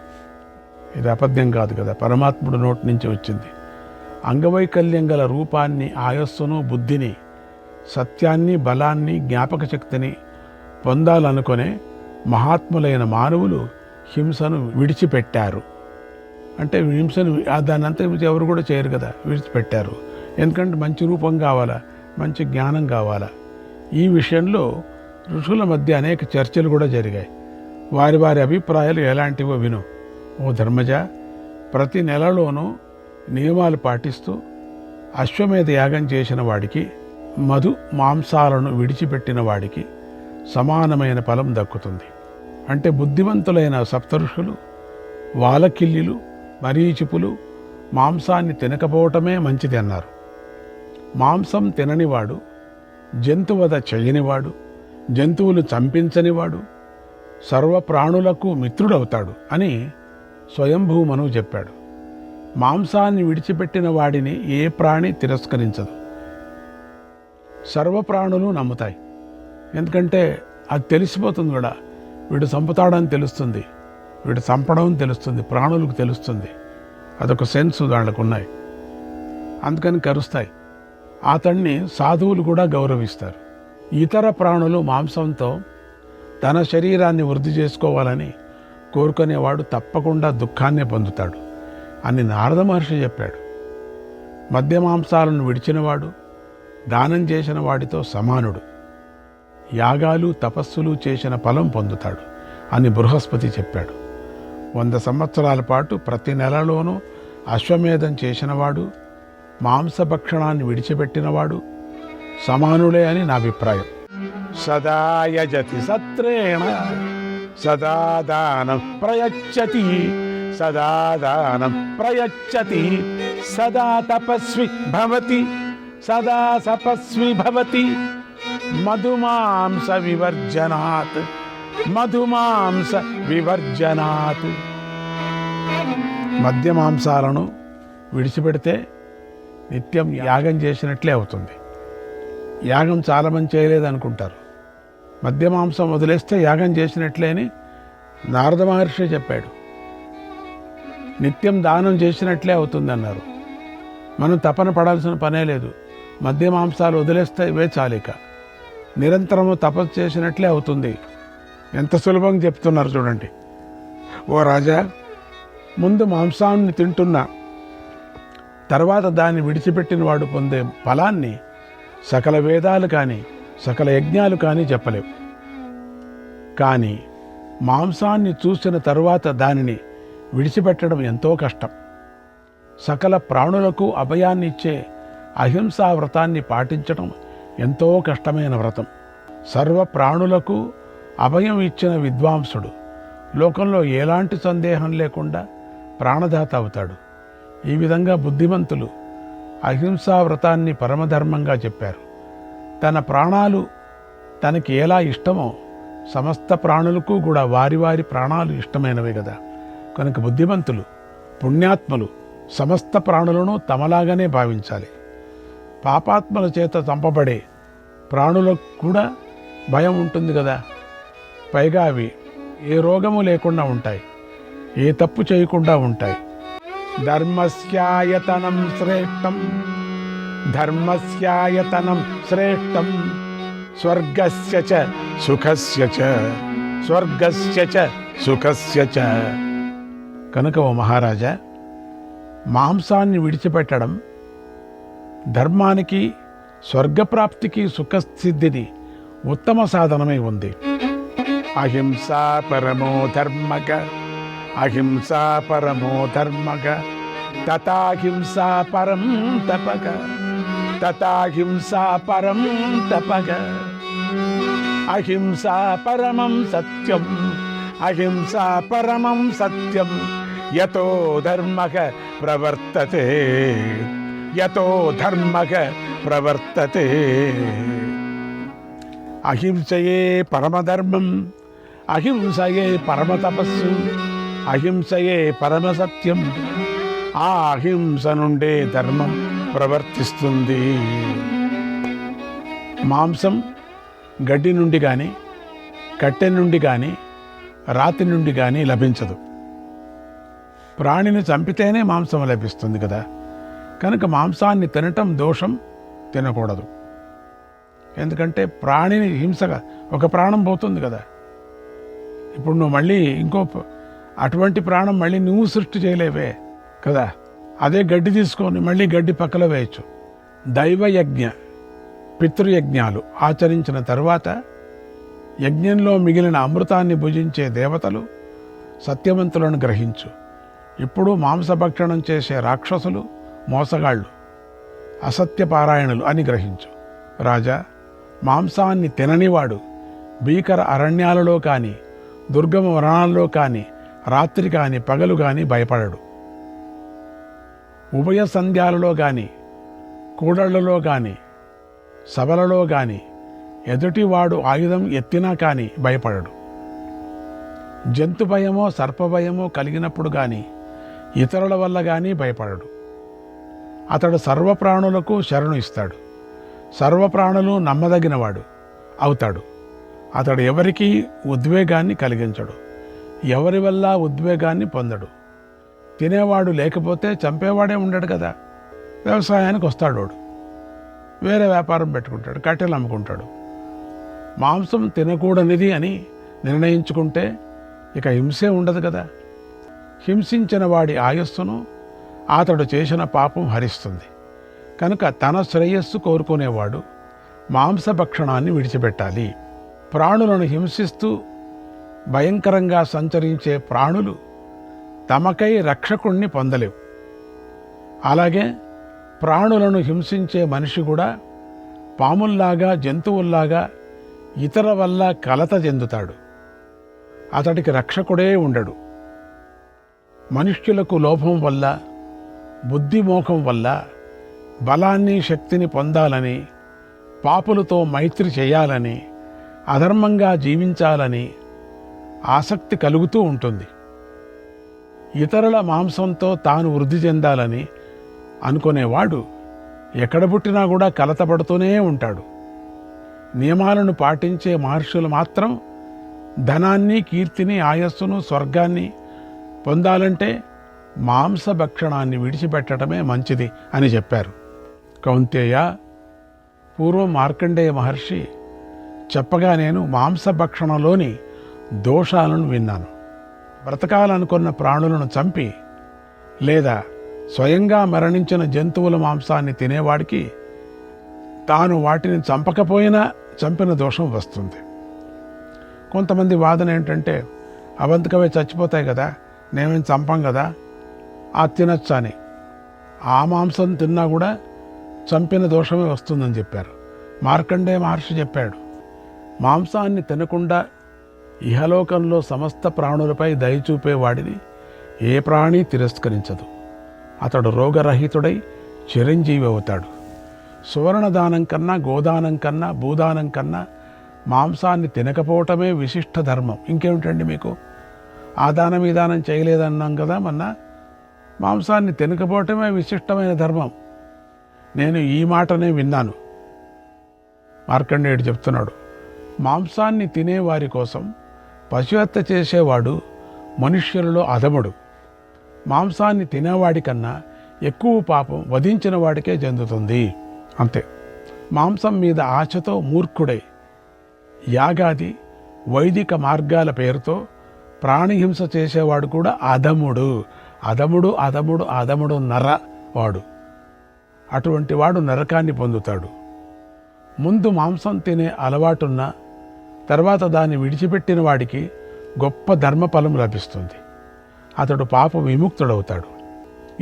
H: ఇది అబద్ధం కాదు కదా, పరమాత్ముడు నోటి నుంచి వచ్చింది. అంగవైకల్యం గల రూపాన్ని, ఆయస్సును, బుద్ధిని, సత్యాన్ని, బలాన్ని, జ్ఞాపక శక్తిని పొందాలనుకునే మహాత్ములైన మానవులు హింసను విడిచిపెట్టారు. అంటే హింసను దాన్నంతా ఎవరు కూడా చేయరు కదా, విడిచిపెట్టారు. ఎందుకంటే మంచి రూపం కావాలా, మంచి జ్ఞానం కావాలా. ఈ విషయంలో ఋషుల మధ్య అనేక చర్చలు కూడా జరిగాయి. వారి వారి అభిప్రాయాలు ఎలాంటివో విను. ఓ ధర్మజ, ప్రతి నెలలోనూ నియమాలు పాటిస్తూ అశ్వమేధ యాగం చేసిన వాడికి, మధు మాంసాలను విడిచిపెట్టిన వాడికి సమానమైన ఫలం దక్కుతుంది. అంటే బుద్ధివంతులైన సప్తఋషులు, వాలకిల్లిలు, మరీచిపులు మాంసాన్ని తినకపోవటమే మంచిది అన్నారు. మాంసం తిననివాడు, జంతువధ చేయనివాడు, జంతువులు చంపించనివాడు సర్వప్రాణులకు మిత్రుడవుతాడు అని స్వయంభూమను చెప్పాడు. మాంసాన్ని విడిచిపెట్టిన వాడిని ఏ ప్రాణి తిరస్కరించదు. సర్వప్రాణులు నమ్ముతాయి. ఎందుకంటే అది తెలిసిపోతుంది కూడా, వీడు చంపుతాడని తెలుస్తుంది, వీడు చంపడం తెలుస్తుంది, ప్రాణులకు తెలుస్తుంది. అదొక సెన్స్ దానికి ఉన్నాయి. అందుకని కరుస్తాయి. అతన్ని సాధువులు కూడా గౌరవిస్తారు. ఇతర ప్రాణులు మాంసంతో తన శరీరాన్ని వృద్ధి చేసుకోవాలని కోరుకునేవాడు తప్పకుండా దుఃఖాన్నే పొందుతాడు అని నారద మహర్షి చెప్పాడు. మద్య మాంసాలను విడిచినవాడు దానం చేసిన వాడితో సమానుడు. యాగాలు, తపస్సులు చేసిన ఫలం పొందుతాడు అని బృహస్పతి చెప్పాడు. 100 సంవత్సరాల పాటు ప్రతి నెలలోనూ అశ్వమేధం చేసినవాడు, మాంసభక్షణాన్ని విడిచిపెట్టినవాడు సమానులే అని నా అభిప్రాయం. సదా యజతి సత్రేణ, సదా దానం ప్రయచ్చతి, సదా దానం ప్రయచ్చతి, సదా తపస్వి భవతి, సదా తపస్వి భవతి, మధుమాంస వివర్జనాత్, మధుమాంస వివర్జనాత్. మద్య మాంసాలను విడిచిపెడితే నిత్యం యాగం చేసినట్లే అవుతుంది. యాగం చాలామంది చేయలేదనుకుంటారు. మద్య మాంసం వదిలేస్తే యాగం చేసినట్లే అని నారద మహర్షి చెప్పాడు. నిత్యం దానం చేసినట్లే అవుతుంది అన్నారు. మనం తపన పడాల్సిన పనే లేదు. మద్య మాంసాలు వదిలేస్తే ఇవే చాలిక. నిరంతరము తపస్సు చేసినట్లే అవుతుంది. ఎంత సులభంగా చెప్తున్నారు చూడండి. ఓ రాజా, ముందు మాంసాన్ని తింటున్నా, తర్వాత దాన్ని విడిచిపెట్టిన వాడు పొందే ఫలాన్ని సకల వేదాలు కానీ సకల యజ్ఞాలు కానీ చెప్పలేవు. కానీ మాంసాన్ని చూసిన తరువాత దానిని విడిచిపెట్టడం ఎంతో కష్టం. సకల ప్రాణులకు అభయాన్ని ఇచ్చే అహింసా వ్రతాన్ని పాటించడం ఎంతో కష్టమైన వ్రతం. సర్వ ప్రాణులకు అభయం ఇచ్చిన విద్వాంసుడు లోకంలో ఎలాంటి సందేహం లేకుండా ప్రాణదాత అవుతాడు. ఈ విధంగా బుద్ధిమంతులు అహింసా వ్రతాన్ని పరమధర్మంగా చెప్పారు. తన ప్రాణాలు తనకి ఎలా ఇష్టమో సమస్త ప్రాణులకు కూడా వారి వారి ప్రాణాలు ఇష్టమైనవే కదా. కనుక బుద్ధిమంతులు, పుణ్యాత్ములు సమస్త ప్రాణులను తమలాగానే భావించాలి. పాపాత్మల చేత చంపబడే ప్రాణులకు కూడా భయం ఉంటుంది కదా. పైగా అవి ఏ రోగము లేకుండా ఉంటాయి, ఏ తప్పు చేయకుండా ఉంటాయి. ధర్మస్యాయతనం శ్రేష్టం, ధర్మస్యాయతనం శ్రేష్టం, స్వర్గస్య చ సుఖస్య చ, స్వర్గస్య చ సుఖస్య చ. కనుక ఓ మహారాజా, మాంసాన్ని విడిచిపెట్టడం ధర్మానికి, స్వర్గప్రాప్తికి, సుఖసిద్ధిని ఉత్తమ సాధనమై ఉంది. అహింసా పరమో ధర్మగ, అహింసా పరమో ధర్మగ, తథాహింసా పరం తపగ, తథాహింసా పరం తపగ. అహింసా పరమం సత్యం, అహింసా పరమం సత్యం, యతో ధర్మః ప్రవర్తతే, యతో ధర్మః ప్రవర్తతే. అహింసయే పరమధర్మం, అహింసయే పరమతపస్సు, అహింసయే పరమసత్యం. ఆ అహింస నుండే ధర్మం ప్రవర్తిస్తుంది. మాంసం గడ్డి నుండి కానీ, కట్టె నుండి కానీ, రాతి నుండి కానీ లభించదు. ప్రాణిని చంపితేనే మాంసం లభిస్తుంది కదా. కనుక మాంసాన్ని తినటం దోషం, తినకూడదు. ఎందుకంటే ప్రాణిని హింసగా ఒక ప్రాణం పోతుంది కదా. ఇప్పుడు నువ్వు మళ్ళీ ఇంకో అటువంటి ప్రాణం మళ్ళీ నువ్వు సృష్టి చేయలేవే కదా. అదే గడ్డి తీసుకొని మళ్ళీ గడ్డి పక్కలో వేయచ్చు. దైవయజ్ఞ, పితృయజ్ఞాలు ఆచరించిన తరువాత యజ్ఞంలో మిగిలిన అమృతాన్ని భుజించే దేవతలు సత్యవంతులను గ్రహించు. ఇప్పుడు మాంసభక్షణం చేసే రాక్షసులు మోసగాళ్ళు, అసత్యపారాయణులు అని గ్రహించు. రాజా, మాంసాన్ని తిననివాడు భీకర అరణ్యాలలో కానీ, దుర్గమ వనాల్లో కానీ, రాత్రి కానీ, పగలు కానీ భయపడడు. ఉభయ సంధ్యాలలో కానీ, కూడళ్లలో కానీ, సభలలో కానీ ఎదుటివాడు ఆయుధం ఎత్తినా కానీ భయపడడు. జంతు భయమో సర్పభయమో కలిగినప్పుడు కానీ, ఇతరుల వల్ల కానీ భయపడడు. అతడు సర్వప్రాణులకు శరణు ఇస్తాడు. సర్వప్రాణులు నమ్మదగినవాడు అవుతాడు. అతడు ఎవరికీ ఉద్వేగాన్ని కలిగించడు, ఎవరి వల్ల ఉద్వేగాన్ని పొందడు. తినేవాడు లేకపోతే చంపేవాడే ఉండడు కదా. వ్యవసాయానికి వస్తాడు వాడు, వేరే వ్యాపారం పెట్టుకుంటాడు, కట్టెలు అమ్ముకుంటాడు. మాంసం తినకూడనిది అని నిర్ణయించుకుంటే ఇక హింసే ఉండదు కదా. హింసించిన వాడి ఆయస్సును అతడు చేసిన పాపం హరిస్తుంది. కనుక తన శ్రేయస్సు కోరుకునేవాడు మాంసభక్షణాన్ని విడిచిపెట్టాలి. ప్రాణులను హింసిస్తూ భయంకరంగా సంచరించే ప్రాణులు తమకై రక్షకుణ్ణి పొందలేవు. అలాగే ప్రాణులను హింసించే మనిషి కూడా పాముల్లాగా, జంతువుల్లాగా ఇతర వల్ల కలత చెందుతాడు. అతడికి రక్షకుడే ఉండడు. మనుష్యులకు లోభం వల్ల, బుద్ధిమోహం వల్ల బలాన్ని, శక్తిని పొందాలని, పాపులతో మైత్రి చేయాలని, అధర్మంగా జీవించాలని ఆసక్తి కలుగుతూ ఉంటుంది. ఇతరుల మాంసంతో తాను వృద్ధి చెందాలని అనుకునేవాడు ఎక్కడ పుట్టినా కూడా కలతపడుతూనే ఉంటాడు. నియమాలను పాటించే మహర్షులు మాత్రం ధనాన్ని, కీర్తిని, ఆయస్సును, స్వర్గాన్ని పొందాలంటే మాంసభక్షణాన్ని విడిచిపెట్టడమే మంచిది అని చెప్పారు. కౌంతేయ, పూర్వం మార్కండేయ మహర్షి చెప్పగా నేను మాంసభక్షణలోని దోషాలను విన్నాను. బ్రతకాలనుకున్న ప్రాణులను చంపి లేదా స్వయంగా మరణించిన జంతువుల మాంసాన్ని తినేవాడికి తాను వాటిని చంపకపోయినా చంపిన దోషం వస్తుంది. కొంతమంది వాదన ఏంటంటే అవంతకవే చచ్చిపోతాయి కదా, నేమేం చంపం కదా, ఆ తినొచ్చు అని. ఆ మాంసం తిన్నా కూడా చంపిన దోషమే వస్తుందని చెప్పారు. మార్కండేయ మహర్షి చెప్పాడు, మాంసాన్ని తినకుండా ఇహలోకంలో సమస్త ప్రాణులపై దయచూపేవాడిని ఏ ప్రాణి తిరస్కరించదు. అతడు రోగరహితుడై చిరంజీవి అవుతాడు. సువర్ణదానం కన్నా, గోదానం కన్నా, భూదానం కన్నా మాంసాన్ని తినకపోవటమే విశిష్ట ధర్మం. ఇంకేమిటండి మీకు? ఆ దానం ఈ దానం చేయలేదన్నాం కదా మొన్న. మాంసాన్ని తినకపోవటమే విశిష్టమైన ధర్మం. నేను ఈ మాటనే విన్నాను. మార్కండేయుడు చెప్తున్నాడు, మాంసాన్ని తినేవారి కోసం పశుహత్య చేసేవాడు మనుష్యులలో అధముడు. మాంసాన్ని తినేవాడి కన్నా ఎక్కువ పాపం వధించిన వాడికే చెందుతుంది. అంతే. మాంసం మీద ఆశతో మూర్ఖుడై యాగాది వైదిక మార్గాల పేరుతో ప్రాణిహింస చేసేవాడు కూడా అధముడు. అధముడు అధముడు అధముడు నరవాడు. అటువంటి వాడు నరకాన్ని పొందుతాడు. ముందు మాంసం తినే అలవాటున్న తర్వాత దాన్ని విడిచిపెట్టిన వాడికి గొప్ప ధర్మఫలం లభిస్తుంది. అతడు పాప విముక్తుడవుతాడు.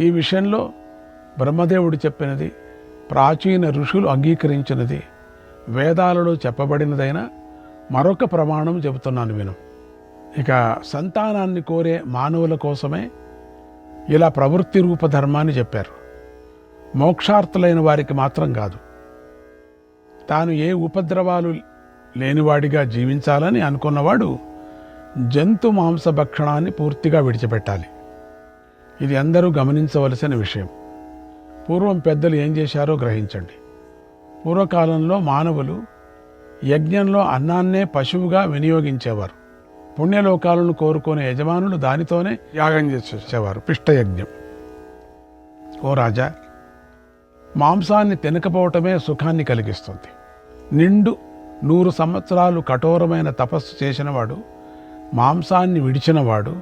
H: ఈ విషయంలో బ్రహ్మదేవుడు చెప్పినది, ప్రాచీన ఋషులు అంగీకరించినది, వేదాలలో చెప్పబడినదైనా మరొక ప్రమాణం చెబుతున్నాను విను. ఇక సంతానాన్ని కోరే మానవుల కోసమే ఇలా ప్రవృత్తి రూప ధర్మాన్ని చెప్పారు. మోక్షార్థులైన వారికి మాత్రం కాదు. తాను ఏ ఉపద్రవాలు లేనివాడిగా జీవించాలని అనుకున్నవాడు జంతు మాంసభక్షణాన్ని పూర్తిగా విడిచిపెట్టాలి. ఇది అందరూ గమనించవలసిన విషయం. పూర్వం పెద్దలు ఏం చేశారో గ్రహించండి. పూర్వకాలంలో మానవులు యజ్ఞంలో అన్నాన్నే పశువుగా వినియోగించేవారు. పుణ్యలోకాలను కోరుకునే యజమానులు దానితోనే యాగం చేసేవారు, పిష్టయజ్ఞం. ఓ రాజా, మాంసాన్ని తినకపోవటమే సుఖాన్ని కలిగిస్తుంది. నిండు 100 సంవత్సరాలు కఠోరమైన తపస్సు చేసినవాడు, మాంసాన్ని విడిచినవాడు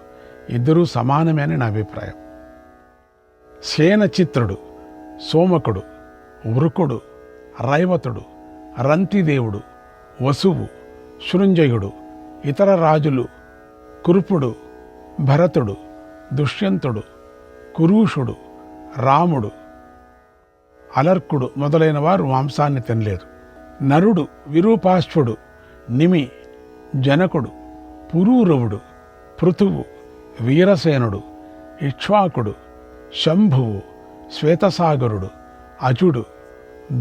H: ఇద్దరూ సమానమే అని నా అభిప్రాయం. సేనచిత్రుడు, సోమకుడు, వృకుడు, రైవతుడు, రంతిదేవుడు, వసువు, శృంజయుడు, ఇతర రాజులు, కురుపుడు, భరతుడు, దుష్యంతుడు, కురూషుడు, రాముడు, అలర్కుడు మొదలైన వారు మాంసాన్ని తినలేదు. నరుడు, విరూపాశ్వుడు, నిమి, జనకుడు, పురూరవుడు, పృథువు, వీరసేనుడు, ఇక్ష్వాకుడు, శంభువు, శ్వేతసాగరుడు, అజుడు,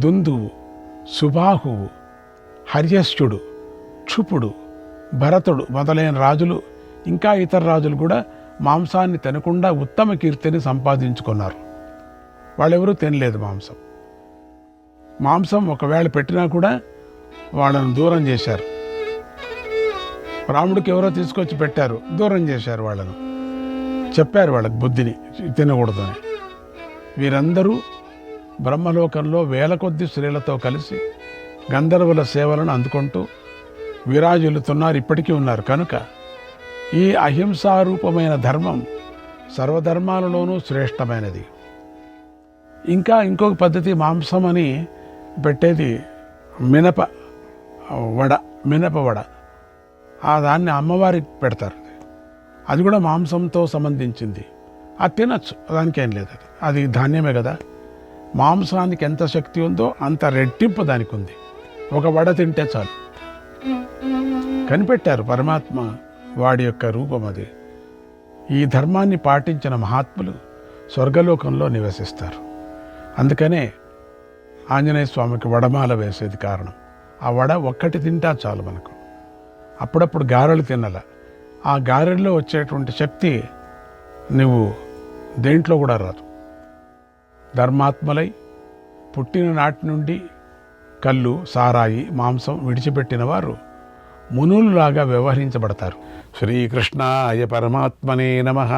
H: దుందువు, సుబాహువు, హర్యశ్చుడు, క్షుపుడు, భరతుడు మొదలైన రాజులు ఇంకా ఇతర రాజులు కూడా మాంసాన్ని తినకుండా ఉత్తమ కీర్తిని సంపాదించుకున్నారు. వాళ్ళెవరూ తినలేదు మాంసం. మాంసం ఒకవేళ పెట్టినా కూడా వాళ్ళను దూరం చేశారు. రాముడికి ఎవరో తీసుకొచ్చి పెట్టారు, దూరం చేశారు వాళ్ళను. చెప్పారు వాళ్ళకి బుద్ధిని, తినకూడదని. వీరందరూ బ్రహ్మలోకంలో వేల కొద్ది స్త్రీలతో కలిసి గంధర్వుల సేవలను అందుకుంటూ విరాజిల్లుతున్నారు, ఇప్పటికీ ఉన్నారు. కనుక ఈ అహింసారూపమైన ధర్మం సర్వధర్మాలలోనూ శ్రేష్టమైనది. ఇంకా ఇంకొక పద్ధతి, మాంసం అని పెట్టేది మినప వడ. దాన్ని అమ్మవారికి పెడతారు. అది కూడా మాంసంతో సంబంధించింది. అది తినచ్చు, దానికేం లేదు. అది ధాన్యమే కదా. మాంసానికి ఎంత శక్తి ఉందో అంత రెట్టింపు దానికి ఉంది. ఒక వడ తింటే చాలు. కనిపెట్టారు పరమాత్మ వాడి యొక్క రూపం అది. ఈ ధర్మాన్ని పాటించిన మహాత్ములు స్వర్గలోకంలో నివసిస్తారు. అందుకనే ఆంజనేయ స్వామికి వడమాల వేసేది కారణం. ఆ వడ ఒక్కటి తింటా చాలు మనకు. అప్పుడప్పుడు గారెలు తినాల. ఆ గారెల్లో వచ్చేటువంటి శక్తి నువ్వు దేంట్లో కూడా రాదు. ధర్మాత్మలై పుట్టిన నాటి నుండి కళ్ళు, సారాయి, మాంసం విడిచిపెట్టిన వారు మునుల్లాగా వ్యవహరించబడతారు. శ్రీకృష్ణాయ పరమాత్మనే నమః.